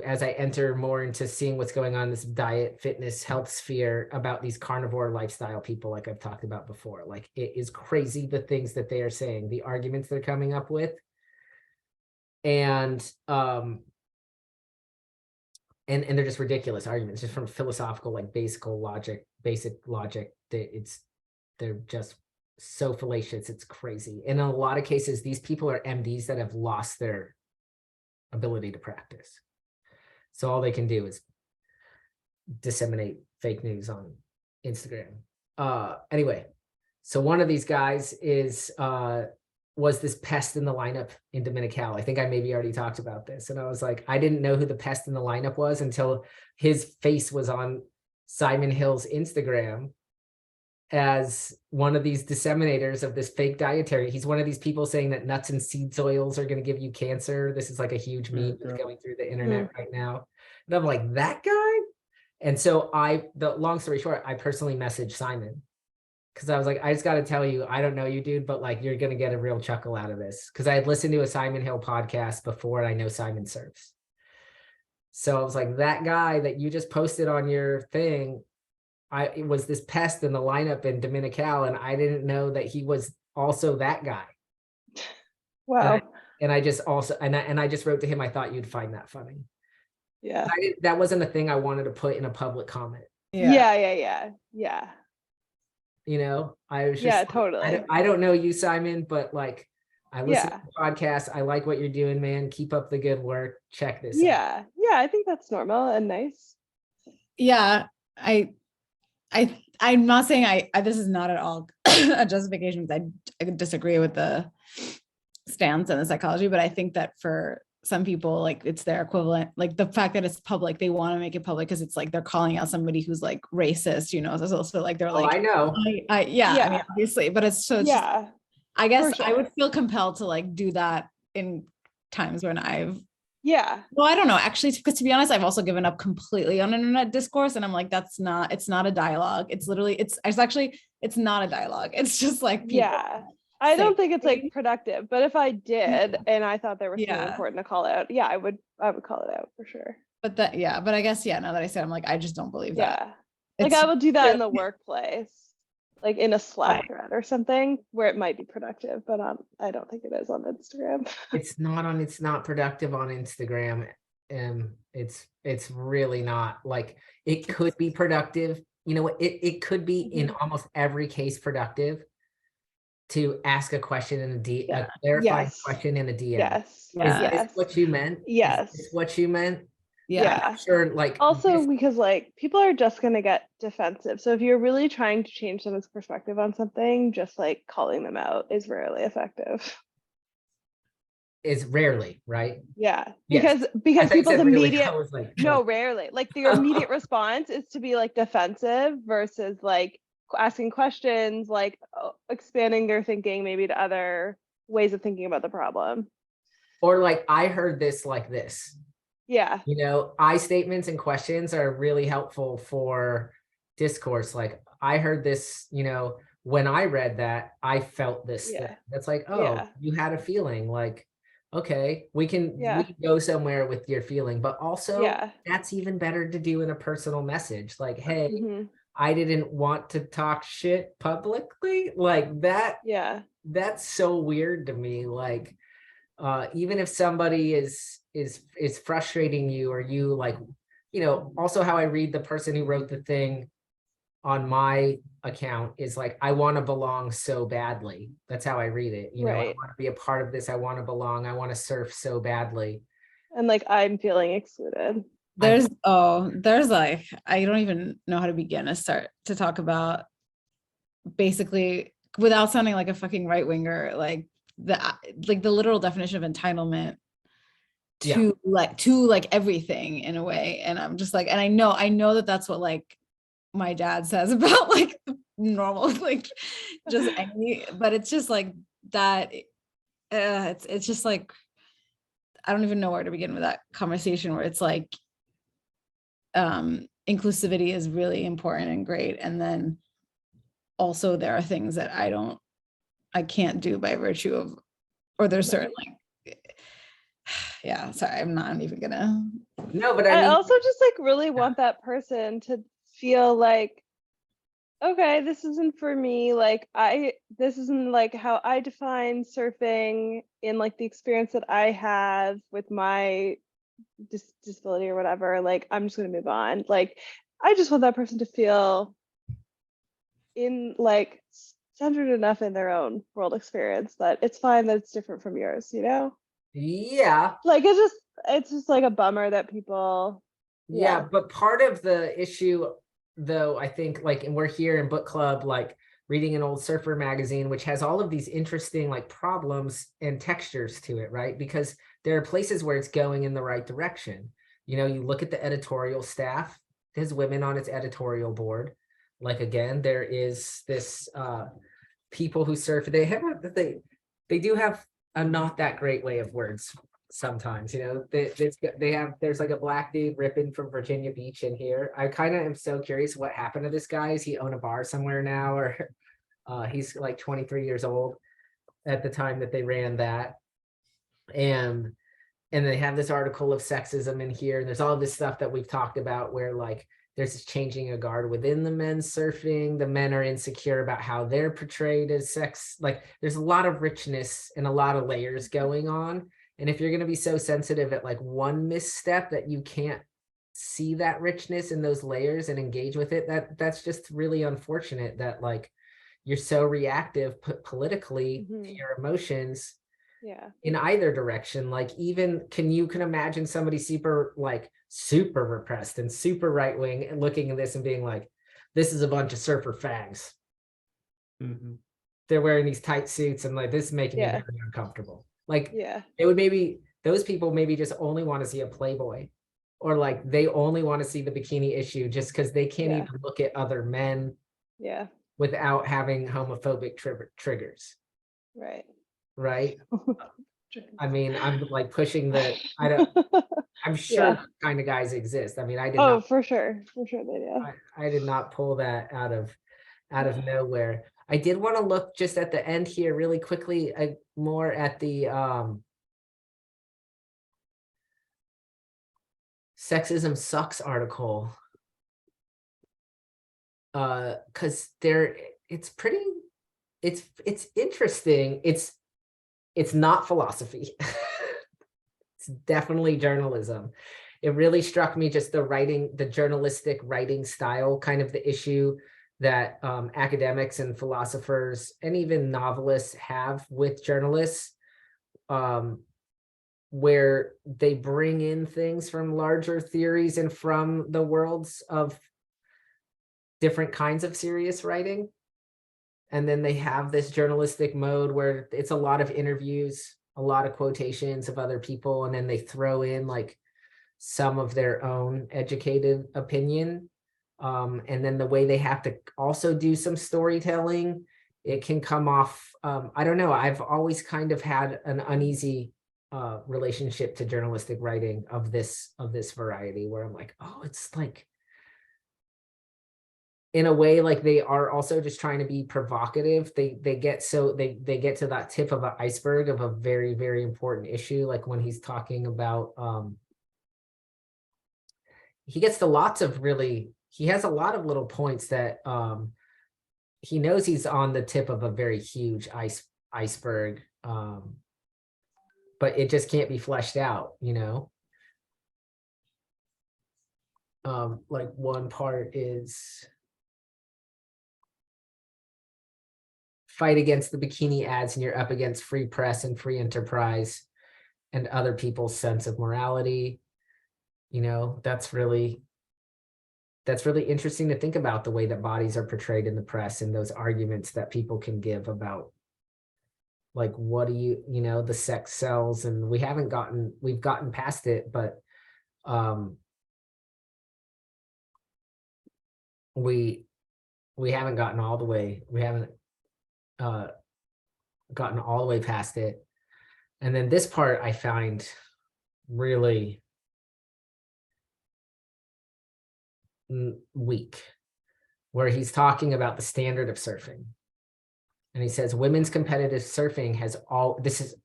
as I enter more into seeing what's going on in this diet, fitness, health sphere about these carnivore lifestyle people, like I've talked about before. Like, it is crazy the things that they are saying, the arguments they're coming up with. And they're just ridiculous arguments, just from philosophical, like basic logic. They're just so fallacious. It's crazy. And in a lot of cases, these people are MDs that have lost their ability to practice. So all they can do is disseminate fake news on Instagram. Anyway, so one of these guys is was this pest in the lineup in Dominical. I think I maybe already talked about this. And I was like, I didn't know who the pest in the lineup was until his face was on Simon Hill's Instagram as one of these disseminators of this fake dietary. He's one of these people saying that nuts and seed oils are going to give you cancer. This is like a huge meme that's going through the internet right now. And I'm like, that guy? And so the long story short, I personally messaged Simon because I was like, I just got to tell you, I don't know you, dude, but like, you're going to get a real chuckle out of this. Because I had listened to a Simon Hill podcast before, and I know Simon surfs. So I was like, that guy that you just posted on your thing, it was this pest in the lineup in Dominical, and I didn't know that he was also that guy. Wow. And I just also, and I just wrote to him, I thought you'd find that funny. Yeah. That wasn't a thing I wanted to put in a public comment. Yeah. You know, I was just, Yeah, totally. I don't know you, Simon, but like, I listen Yeah. to the podcast. I like what you're doing, man. Keep up the good work. Check this out. Yeah. I think that's normal and nice. Yeah, I'm not saying I this is not at all a justification, because I disagree with the stance and the psychology, but I think that for some people, like, it's their equivalent, like the fact that it's public, they want to make it public because it's like they're calling out somebody who's like racist, you know. It's also like they're like, I know. I mean, obviously, but it's so it's just, I guess I would feel compelled to like do that in times when well, I don't know, actually, because to be honest, I've also given up completely on internet discourse, and I'm like, it's not a dialogue. It's literally, it's not a dialogue. It's just like people. I don't think it's like productive, but if I did and I thought there was something important to call out, I would call it out for sure. But I guess, now that I said, I'm like, I just don't believe that. Like, I would do that in the workplace, like in a Slack thread or something where it might be productive, but I don't think it is on Instagram. It's not productive on Instagram. It's really not. Like, it could be productive. You know, it could be in almost every case productive to ask a question in a clarifying question in a DM. Is this what you meant? Is this what you meant? Yeah. Sure. Like, also because like people are just going to get defensive. So if you're really trying to change someone's perspective on something, just like calling them out is rarely effective. Is rarely, right? Yeah. Because people's immediate rarely. Like the immediate response is to be like defensive versus like asking questions, like expanding their thinking maybe to other ways of thinking about the problem. Or like, I heard this like this. Yeah. You know, I statements and questions are really helpful for discourse. Like, I heard this, you know, when I read that, I felt this thing. That's like, you had a feeling, like, okay, we can go somewhere with your feeling, but also that's even better to do in a personal message. Like, hey, I didn't want to talk shit publicly, like that. Yeah. That's so weird to me. Like, even if somebody is frustrating you, or you like, you know, also how I read the person who wrote the thing on my account is like, I want to belong so badly. That's how I read it. You know, I want to be a part of this. I want to belong. I want to surf so badly. And like, I'm feeling excluded. There's like, I don't even know how to begin to start to talk about, basically, without sounding like a fucking right winger, like the literal definition of entitlement to like everything in a way. And I'm just like, and I know that that's what like my dad says about like normal, like just any, but it's just like that. It's just like, I don't even know where to begin with that conversation, where it's like, inclusivity is really important and great. And then also there are things that I can't do by virtue of, or there's certain like, sorry, I'm not even gonna. No, but I also just like really want that person to feel like, okay, this isn't for me. Like this isn't like how I define surfing in like the experience that I have with my disability or whatever. Like, I'm just gonna move on. Like, I just want that person to feel in like centered enough in their own world experience that it's fine that it's different from yours, you know? Yeah. Like, it's just like a bummer that people. Yeah, but part of the issue though, I think, like, and we're here in book club, like reading an old Surfer magazine, which has all of these interesting like problems and textures to it, right? Because there are places where it's going in the right direction. You know, you look at the editorial staff, there's women on its editorial board. Like, again, there is this people who surf, they do have a not that great way of words sometimes, you know. There's like a black dude ripping from Virginia Beach in here. I kind of am so curious what happened to this guy. Is he own a bar somewhere now, or he's like 23 years old at the time that they ran that. And they have this article of sexism in here, and there's all this stuff that we've talked about where like there's this changing of guard within the men's surfing. The men are insecure about how they're portrayed as sex. Like, there's a lot of richness and a lot of layers going on. And if you're going to be so sensitive at like one misstep that you can't see that richness in those layers and engage with it, that's just really unfortunate that like you're so reactive politically to your emotions. Yeah. In either direction. Like, even can imagine somebody super repressed and super right wing and looking at this and being like, this is a bunch of surfer fags. They're wearing these tight suits and like this is making me very uncomfortable. Like, it would those people maybe just only want to see a Playboy, or like they only want to see the bikini issue just because they can't even look at other men without having homophobic triggers. Right. I mean, I'm like pushing I'm sure kind of guys exist. I mean, I did not. For sure they do. I did not pull that out of nowhere. I did want to look just at the end here really quickly, more at the Sexism Sucks article. Because it's interesting. It's not philosophy. It's definitely journalism. It really struck me just the journalistic writing style, kind of the issue that academics and philosophers and even novelists have with journalists, where they bring in things from larger theories and from the worlds of different kinds of serious writing. And then they have this journalistic mode where it's a lot of interviews, a lot of quotations of other people, and then they throw in like some of their own educated opinion. And then the way they have to also do some storytelling, it can come off, I don't know, I've always kind of had an uneasy relationship to journalistic writing of this variety, where I'm like, oh, it's like, in a way, like they are also just trying to be provocative. They get to that tip of an iceberg of a very, very important issue. Like when he's talking about, he gets to he has a lot of little points that he knows he's on the tip of a very huge iceberg, but it just can't be fleshed out, you know? Like one part is, fight against the bikini ads and you're up against free press and free enterprise and other people's sense of morality. You know, that's really interesting to think about, the way that bodies are portrayed in the press and those arguments that people can give about like, what do you know, the sex sells, and we've gotten past it, but we haven't gotten all the way, gotten all the way past it. And then this part I find really weak, where he's talking about the standard of surfing. And he says, women's competitive surfing has this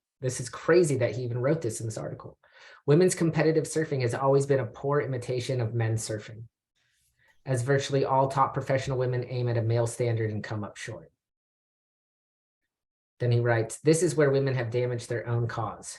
is crazy that he even wrote this in this article. Women's competitive surfing has always been a poor imitation of men's surfing, as virtually all top professional women aim at a male standard and come up short. Then he writes, this is where women have damaged their own cause.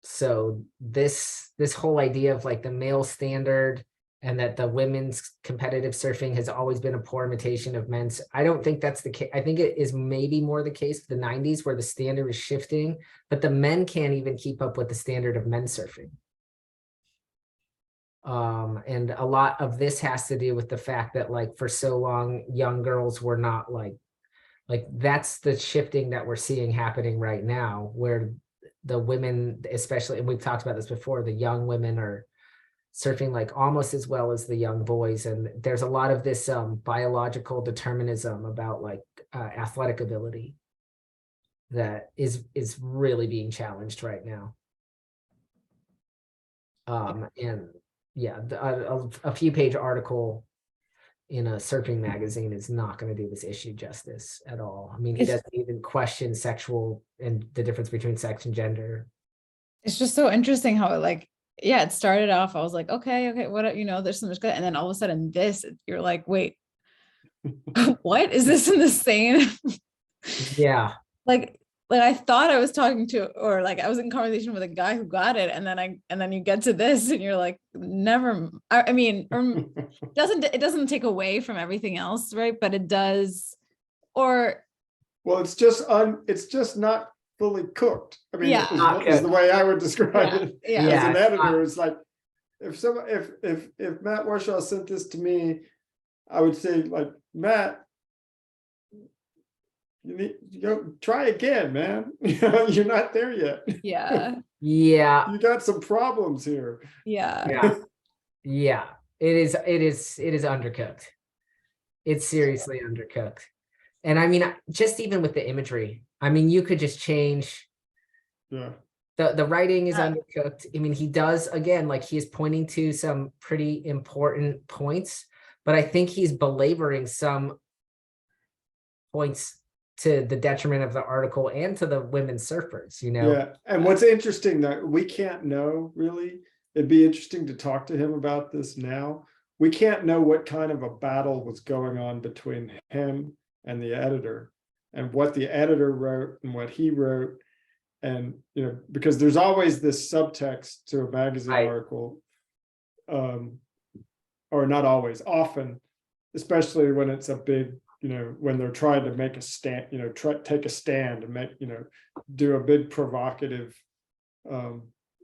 So this whole idea of like the male standard and that the women's competitive surfing has always been a poor imitation of men's, I don't think that's the case. I think it is maybe more the case of the 90s, where the standard is shifting, but the men can't even keep up with the standard of men's surfing. And a lot of this has to do with the fact that like for so long, young girls were not like that's the shifting that we're seeing happening right now, where the women, especially, and we've talked about this before, the young women are surfing like almost as well as the young boys. And there's a lot of this biological determinism about like athletic ability that is really being challenged right now. And yeah, a few page article in a surfing magazine is not going to do this issue justice at all. I mean, he doesn't even question sexual and the difference between sex and gender. It's just so interesting how it like, yeah, it started off, I was like, okay, what, you know, there's so much good. And then all of a sudden this, you're like, wait, what is this in the same? Yeah. Like I thought I was talking to, or like I was in conversation with a guy who got it. And then you get to this and you're like, never, I mean, it doesn't take away from everything else, right? But it does, or. Well, it's just not fully cooked. I mean, Yeah. is the way I would describe it. Yeah. As an editor, it's like, if Matt Warshaw sent this to me, I would say like, Matt, you go try again, man. You're not there yet. Yeah. Yeah. You got some problems here. Yeah. Yeah. It is undercooked. It's seriously undercooked. And I mean, just even with the imagery, I mean, you could just change. Yeah. The writing is undercooked. I mean, he does, again, like he is pointing to some pretty important points, but I think he's belaboring some points to the detriment of the article and to the women surfers, you know? Yeah. And what's interesting that we can't know really, it'd be interesting to talk to him about this now. We can't know what kind of a battle was going on between him and the editor, and what the editor wrote and what he wrote. And, you know, because there's always this subtext to a magazine article, or not always, often, especially when it's a big, you know, when they're trying to make a stand, you know, take a stand and make, you know, do a big provocative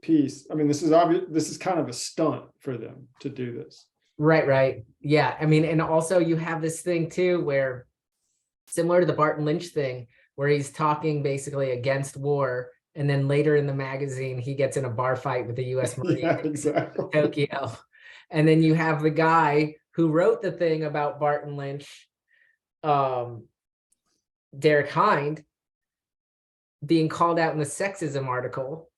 piece. I mean, this is kind of a stunt for them to do this. Right. Yeah. I mean, and also you have this thing too, where similar to the Barton Lynch thing, where he's talking basically against war. And then later in the magazine, he gets in a bar fight with the US Marine exactly. in Tokyo. And then you have the guy who wrote the thing about Barton Lynch, Derek Hind, being called out in the sexism article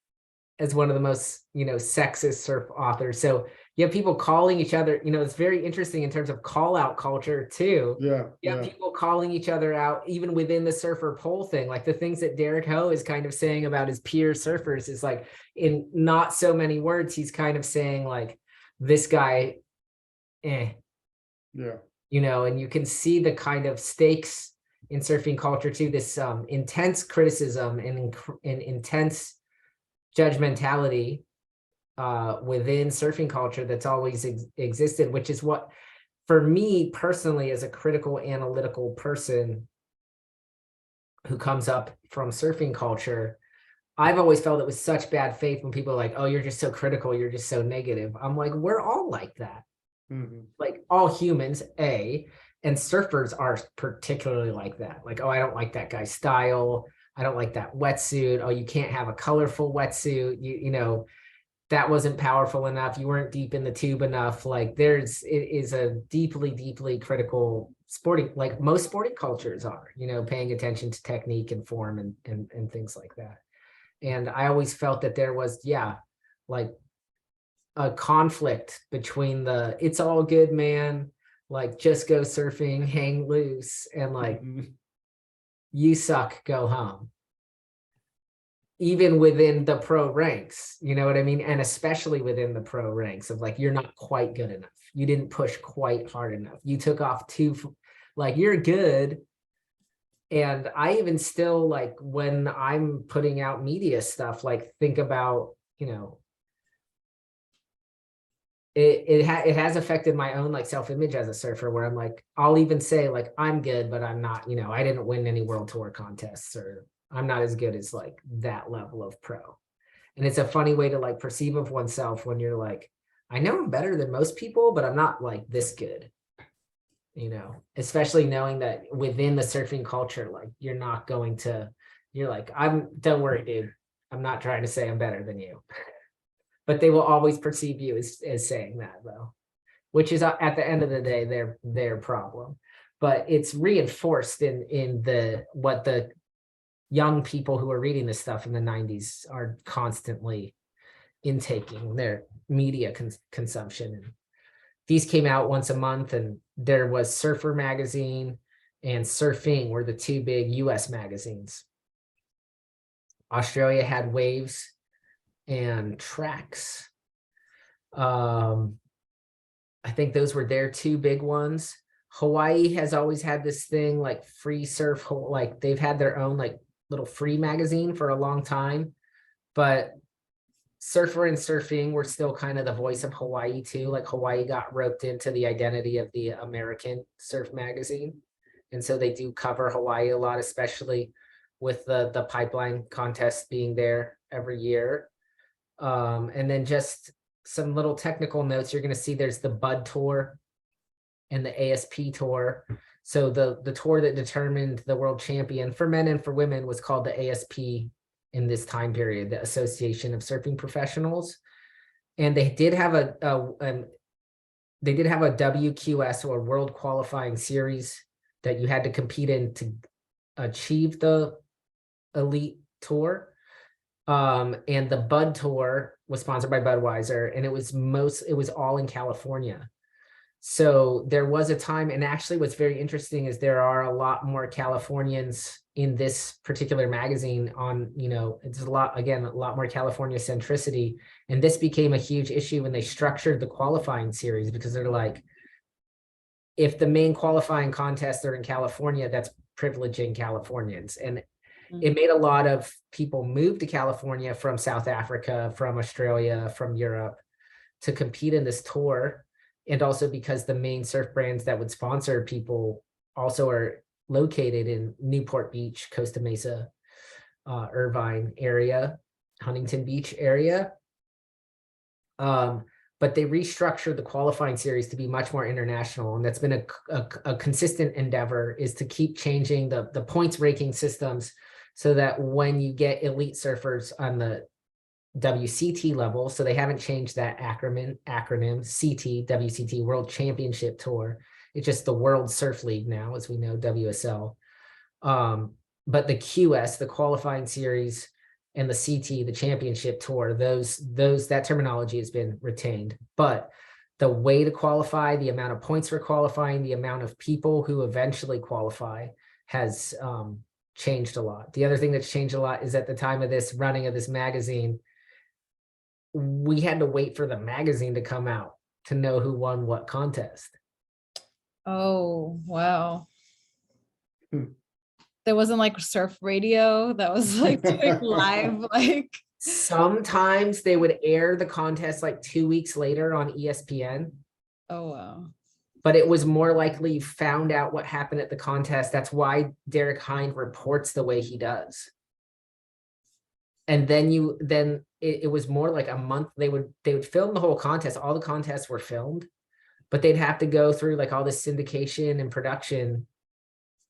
as one of the most, you know, sexist surf authors. So you have people calling each other, you know, it's very interesting in terms of call out culture too. Yeah. You have people calling each other out, even within the surfer poll thing, like the things that Derek Ho is kind of saying about his peer surfers is like, in not so many words, he's kind of saying like, this guy, Yeah. You know, and you can see the kind of stakes in surfing culture too, this intense criticism and intense judgmentality within surfing culture that's always existed, which is what, for me personally, as a critical analytical person who comes up from surfing culture, I've always felt it was such bad faith when people are like, oh, you're just so critical, you're just so negative. I'm like, we're all like that. Like all humans, and surfers are particularly like that. Like, oh, I don't like that guy's style. I don't like that wetsuit. Oh, you can't have a colorful wetsuit. You know, that wasn't powerful enough. You weren't deep in the tube enough. Like it is a deeply, deeply critical sporting, like most sporting cultures are, you know, paying attention to technique and form and things like that. And I always felt that there was, like a conflict between the, it's all good, man, like just go surfing, hang loose, and like, you suck, go home. Even within the pro ranks, you know what I mean? And especially within the pro ranks of like, you're not quite good enough. You didn't push quite hard enough. You took off too, like you're good. And I even still, like, when I'm putting out media stuff, like think about, you know, it has affected my own like self-image as a surfer, where I'm like, I'll even say like, I'm good, but I'm not, you know, I didn't win any world tour contests, or I'm not as good as like that level of pro. And it's a funny way to like perceive of oneself when you're like, I know I'm better than most people, but I'm not like this good. You know, especially knowing that within the surfing culture, like you're like, don't worry, dude. I'm not trying to say I'm better than you. But they will always perceive you as saying that though, which is at the end of the day, their problem. But it's reinforced in what the young people who are reading this stuff in the 90s are constantly intaking their media consumption. And these came out once a month, and there was Surfer magazine and Surfing were the two big US magazines. Australia had Waves and Tracks. I think those were their two big ones. Hawaii has always had this thing like Free Surf, like they've had their own like little free magazine for a long time, but Surfer and Surfing were still kind of the voice of Hawaii too. Like Hawaii got roped into the identity of the American surf magazine. And so they do cover Hawaii a lot, especially with the pipeline contest being there every year. And then just some little technical notes. You're going to see there's the Bud Tour and the ASP Tour. So the tour that determined the world champion for men and for women was called the ASP in this time period, the Association of Surfing Professionals. And they did have a WQS, or World Qualifying Series, that you had to compete in to achieve the elite tour. And the Bud Tour was sponsored by Budweiser, and it was all in California. So there was a time, and actually what's very interesting is there are a lot more Californians in this particular magazine on, you know, it's a lot more California centricity. And this became a huge issue when they structured the qualifying series, because they're like, if the main qualifying contests are in California, that's privileging Californians. And it made a lot of people move to California from South Africa, from Australia, from Europe to compete in this tour. And also because the main surf brands that would sponsor people also are located in Newport Beach, Costa Mesa, Irvine area, Huntington Beach area. But they restructured the qualifying series to be much more international. And that's been a consistent endeavor, is to keep changing the points ranking systems so that when you get elite surfers on the WCT level, so they haven't changed that acronym CT, WCT, World Championship Tour. It's just the World Surf League now, as we know, WSL. But the QS, the qualifying series, and the CT, the championship tour, that terminology has been retained. But the way to qualify, the amount of points for qualifying, the amount of people who eventually qualify has changed a lot. The other thing that's changed a lot is at the time of this running of this magazine, we had to wait for the magazine to come out to know who won what contest. Oh, wow. There wasn't like surf radio that was like doing live, like. Sometimes they would air the contest like 2 weeks later on ESPN. Oh, wow. But it was more likely you found out what happened at the contest. That's why Derek Hind reports the way he does. And then it was more like a month. They would film the whole contest. All the contests were filmed, but they'd have to go through like all this syndication and production.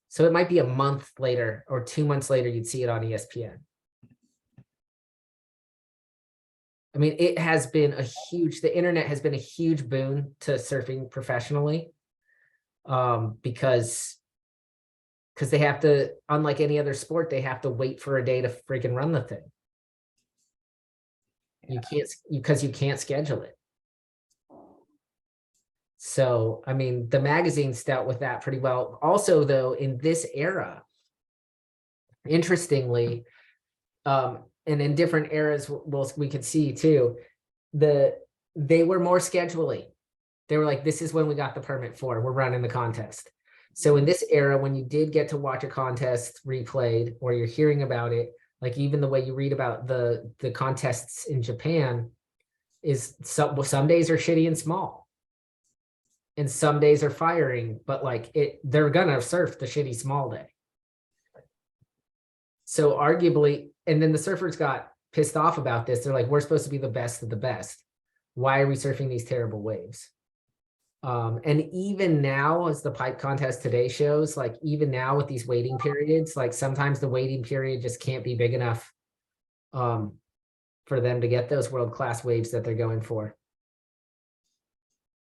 So it might be a month later or 2 months later, you'd see it on ESPN. I mean, it has been the internet has been a huge boon to surfing professionally, because they have to, unlike any other sport, they have to wait for a day to freaking run the thing. You can't schedule it. So, I mean, the magazine's dealt with that pretty well. Also, though, in this era, interestingly, and in different eras, we could see too, they were more scheduling. They were like, this is when we got the permit for, we're running the contest. So in this era, when you did get to watch a contest replayed, or you're hearing about it, like even the way you read about the contests in Japan, is some days are shitty and small, and some days are firing, but like they're gonna surf the shitty small day. So arguably, and then the surfers got pissed off about this. They're like, we're supposed to be the best of the best. why are we surfing these terrible waves? And even now, as the pipe contest today shows, like even now with these waiting periods, like sometimes the waiting period just can't be big enough for them to get those world-class waves that they're going for.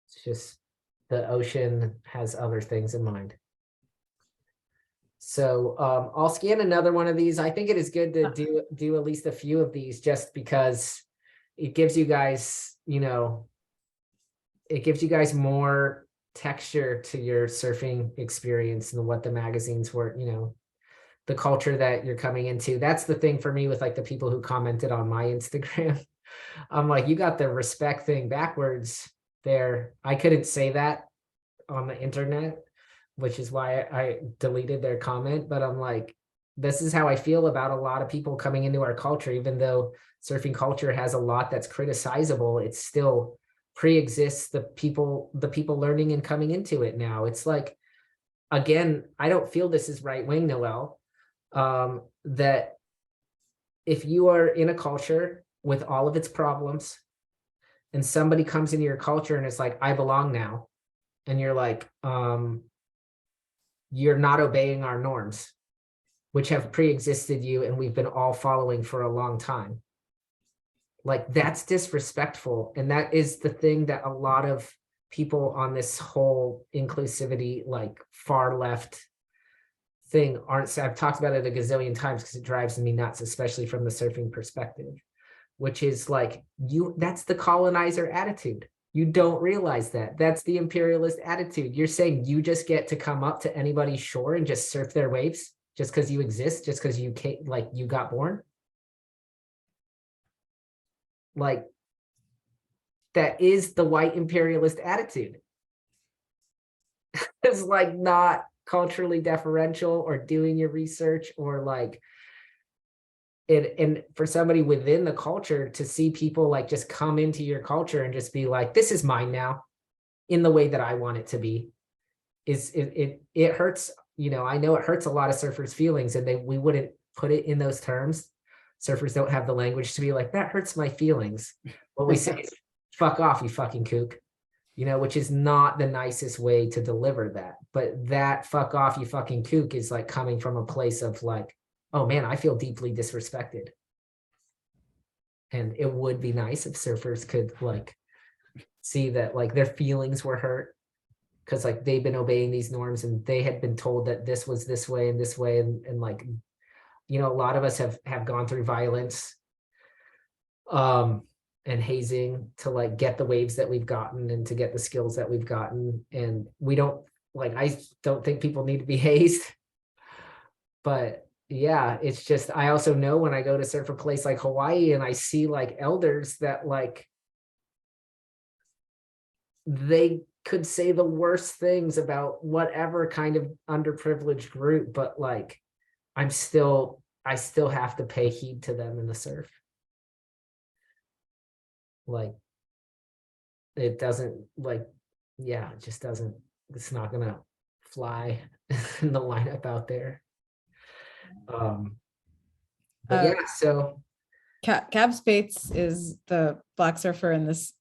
It's just the ocean has other things in mind. So I'll scan another one of these. I think it is good to do at least a few of these just because it gives you guys, you know, it gives you guys more texture to your surfing experience and what the magazines were, you know, the culture that you're coming into. That's the thing for me with like the people who commented on my Instagram. I'm like, you got the respect thing backwards there. I couldn't say that on the internet, which is why I deleted their comment. But I'm like, this is how I feel about a lot of people coming into our culture. Even though surfing culture has a lot that's criticizable, it still pre-exists the people learning and coming into it now. It's like, again, I don't feel this is right wing, Noel, that if you are in a culture with all of its problems and somebody comes into your culture and it's like, I belong now, and you're like, you're not obeying our norms, which have pre-existed you and we've been all following for a long time. Like, that's disrespectful. And that is the thing that a lot of people on this whole inclusivity, like far left thing aren't. I've talked about it a gazillion times because it drives me nuts, especially from the surfing perspective, which is like, that's the colonizer attitude. You don't realize that. That's the imperialist attitude. You're saying you just get to come up to anybody's shore and just surf their waves just because you exist, just because you came, like you got born. Like, that is the white imperialist attitude. It's like not culturally deferential or doing your research or like and for somebody within the culture to see people like just come into your culture and just be like, this is mine now in the way that I want it to be, is it hurts. You know, I know it hurts a lot of surfers' feelings, and we wouldn't put it in those terms. Surfers don't have the language to be like, that hurts my feelings. What we say is, fuck off, you fucking kook, you know, which is not the nicest way to deliver that. But that fuck off, you fucking kook is like coming from a place of like, oh man, I feel deeply disrespected. And it would be nice if surfers could like see that like their feelings were hurt because like they've been obeying these norms and they had been told that this was this way and this way. And like, you know, a lot of us have gone through violence and hazing to like get the waves that we've gotten and to get the skills that we've gotten. And we don't like, I don't think people need to be hazed, but yeah, it's just, I also know when I go to surf a place like Hawaii and I see like elders that like, they could say the worst things about whatever kind of underprivileged group, but like, I still have to pay heed to them in the surf. Like, it doesn't like, yeah, it just doesn't, it's not gonna fly in the lineup out there. But yeah, so Cab Spates is the black surfer in this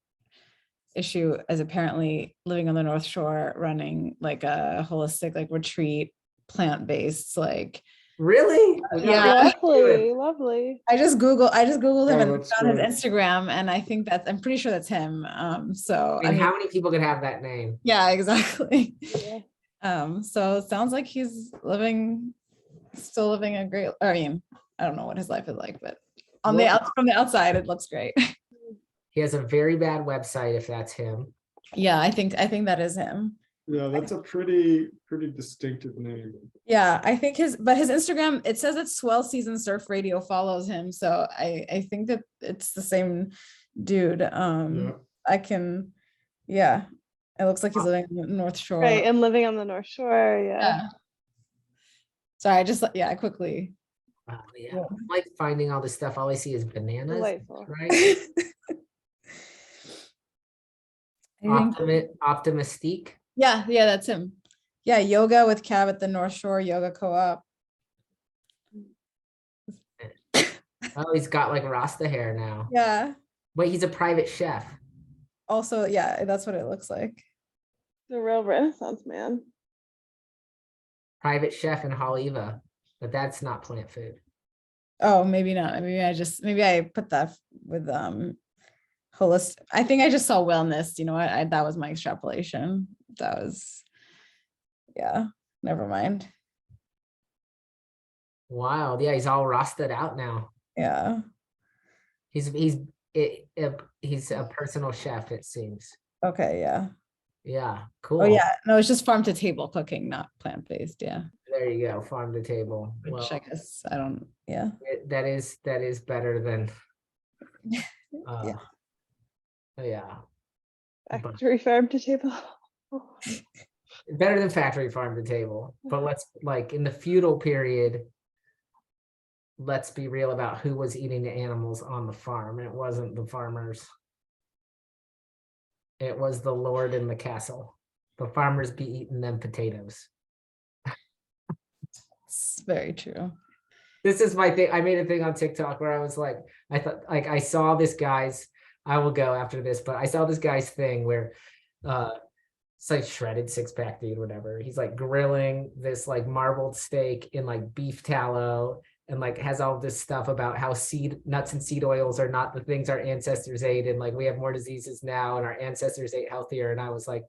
issue, as apparently living on the North Shore, running like a holistic like retreat, plant-based, like really, yeah. Lovely. I just googled him and that's found his great. Instagram, and I think I'm pretty sure that's him. So I mean, how many people could have that name? yeah, exactly. Yeah. So it sounds like he's still living a great, I mean, I don't know what his life is like, but from the outside, it looks great. He has a very bad website if that's him. Yeah, I think that is him. Yeah, that's a pretty distinctive name. Yeah, I think his Instagram, it says that Swell Season Surf Radio follows him. So I think that it's the same dude. Yeah. It looks like he's living on the North Shore. Right, and living on the North Shore, yeah. Sorry, I quickly. Yeah. I'm like finding all this stuff. All I see is bananas. Delightful. Right? Optimistique. Yeah, that's him. Yeah, yoga with Cab at the North Shore Yoga Co-op. Oh, he's got like Rasta hair now. Yeah. Wait, he's a private chef. also, yeah, that's what it looks like. The real Renaissance man. Private chef in Haleiwa, but that's not plant food. Oh, maybe not. Maybe I put that with holistic. I think I just saw wellness. You know what? That was my extrapolation. That was, yeah, never mind. Wild. Yeah, he's all rusted out now. Yeah. He's a personal chef, it seems. Okay. Yeah. Yeah, cool. Oh yeah. No, it's just farm to table cooking, not plant-based. Yeah. There you go, farm to table. Which Well, I guess I don't. Yeah. that is better than Yeah. yeah. But Factory farm to table. better than factory farm to table. But let's, like, in the feudal period, let's be real about who was eating the animals on the farm. It wasn't the farmers. It was the lord in the castle. The farmers be eating them potatoes. It's very true. This is my thing. I made a thing on TikTok where I was like, I thought, like, I saw this guy's, I will go after this, but I saw this guy's thing where it's like shredded six-pack dude, whatever. He's like grilling this like marbled steak in like beef tallow, and like has all this stuff about how nuts and seed oils are not the things our ancestors ate, and like we have more diseases now and our ancestors ate healthier. And I was like,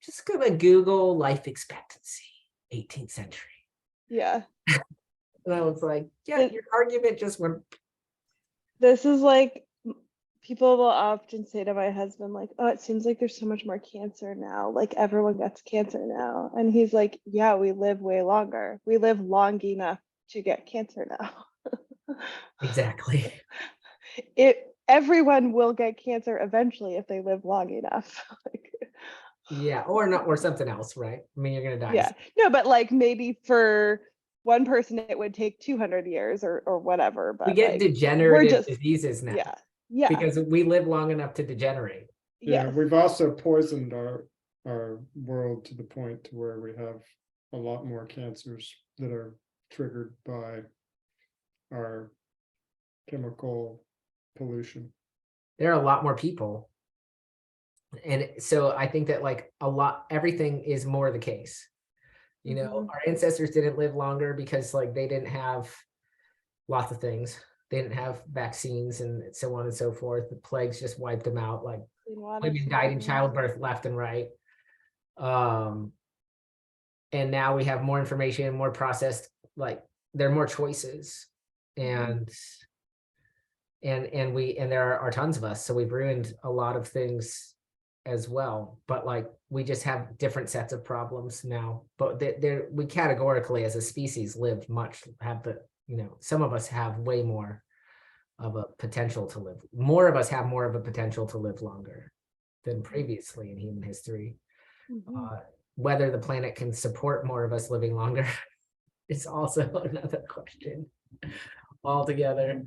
just gonna Google life expectancy 18th century. Yeah. And I was like, yeah, your argument just went. This is like, people will often say to my husband, like, oh, it seems like there's so much more cancer now. Like everyone gets cancer now. And he's like, yeah, we live way longer. We live long enough to get cancer now. Exactly. Everyone will get cancer eventually if they live long enough. Yeah, or not, or something else, right? I mean, you're gonna die. Yeah, no, but like maybe for one person it would take 200 years or whatever. But we get like, degenerative diseases now. Yeah. Because we live long enough to degenerate. Yeah, we've also poisoned our world to the point to where we have a lot more cancers that are triggered by our chemical pollution. There are a lot more people. And so I think that like everything is more the case. You know, our ancestors didn't live longer because like they didn't have lots of things. They didn't have vaccines and so on and so forth. The plagues just wiped them out. Like women died in childbirth left and right. And now we have more information, more processed, like there are more choices. And there are tons of us. So we've ruined a lot of things as well. But like we just have different sets of problems now. But we categorically as a species some of us have way more of a potential to live. More of us have more of a potential to live longer than previously in human history. Whether the planet can support more of us living longer is also another question altogether.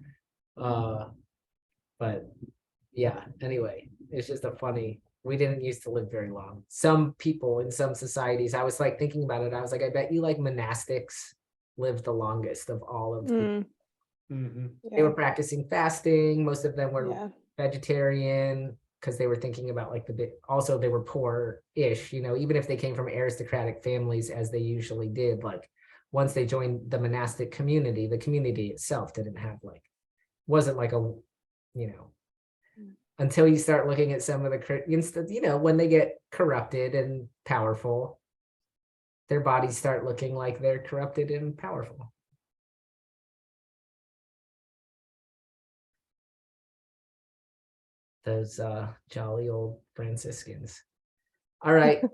But yeah, anyway, it's just we didn't used to live very long. Some people in some societies, I was like thinking about it, I was like, I bet you like monastics lived the longest of all of the They were practicing fasting. Most of them were vegetarian because they were thinking about like also they were poor-ish, even if they came from aristocratic families as they usually did. Like once they joined the monastic community, the community itself wasn't like until you start looking at some of the, when they get corrupted and powerful, their bodies start looking like they're corrupted and powerful. Those jolly old Franciscans. All right,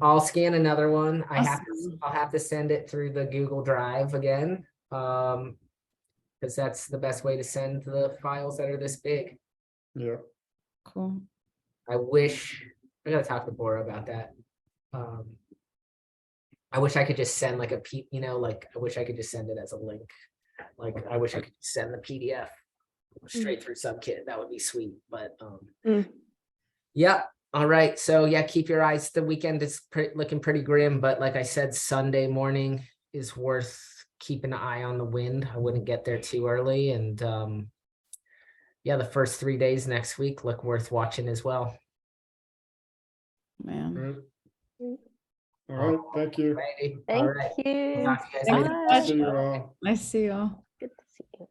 I'll scan another one. I'll have to send it through the Google Drive again, because that's the best way to send the files that are this big. Yeah. Cool. I gotta talk to Bora about that. I wish I could just send like I wish I could just send it as a link. Like I wish I could send the PDF straight through Subkit. That would be sweet. But yeah. All right. So yeah, keep your eyes. The weekend is looking pretty grim, but like I said, Sunday morning is worth keeping an eye on the wind. I wouldn't get there too early, and yeah, the first 3 days next week look worth watching as well. All Man. right. All right, thank you. Alrighty. Thank All right. you. Talk to you guys Thank you later. so much. See you all. Nice to see you all. Good to see you.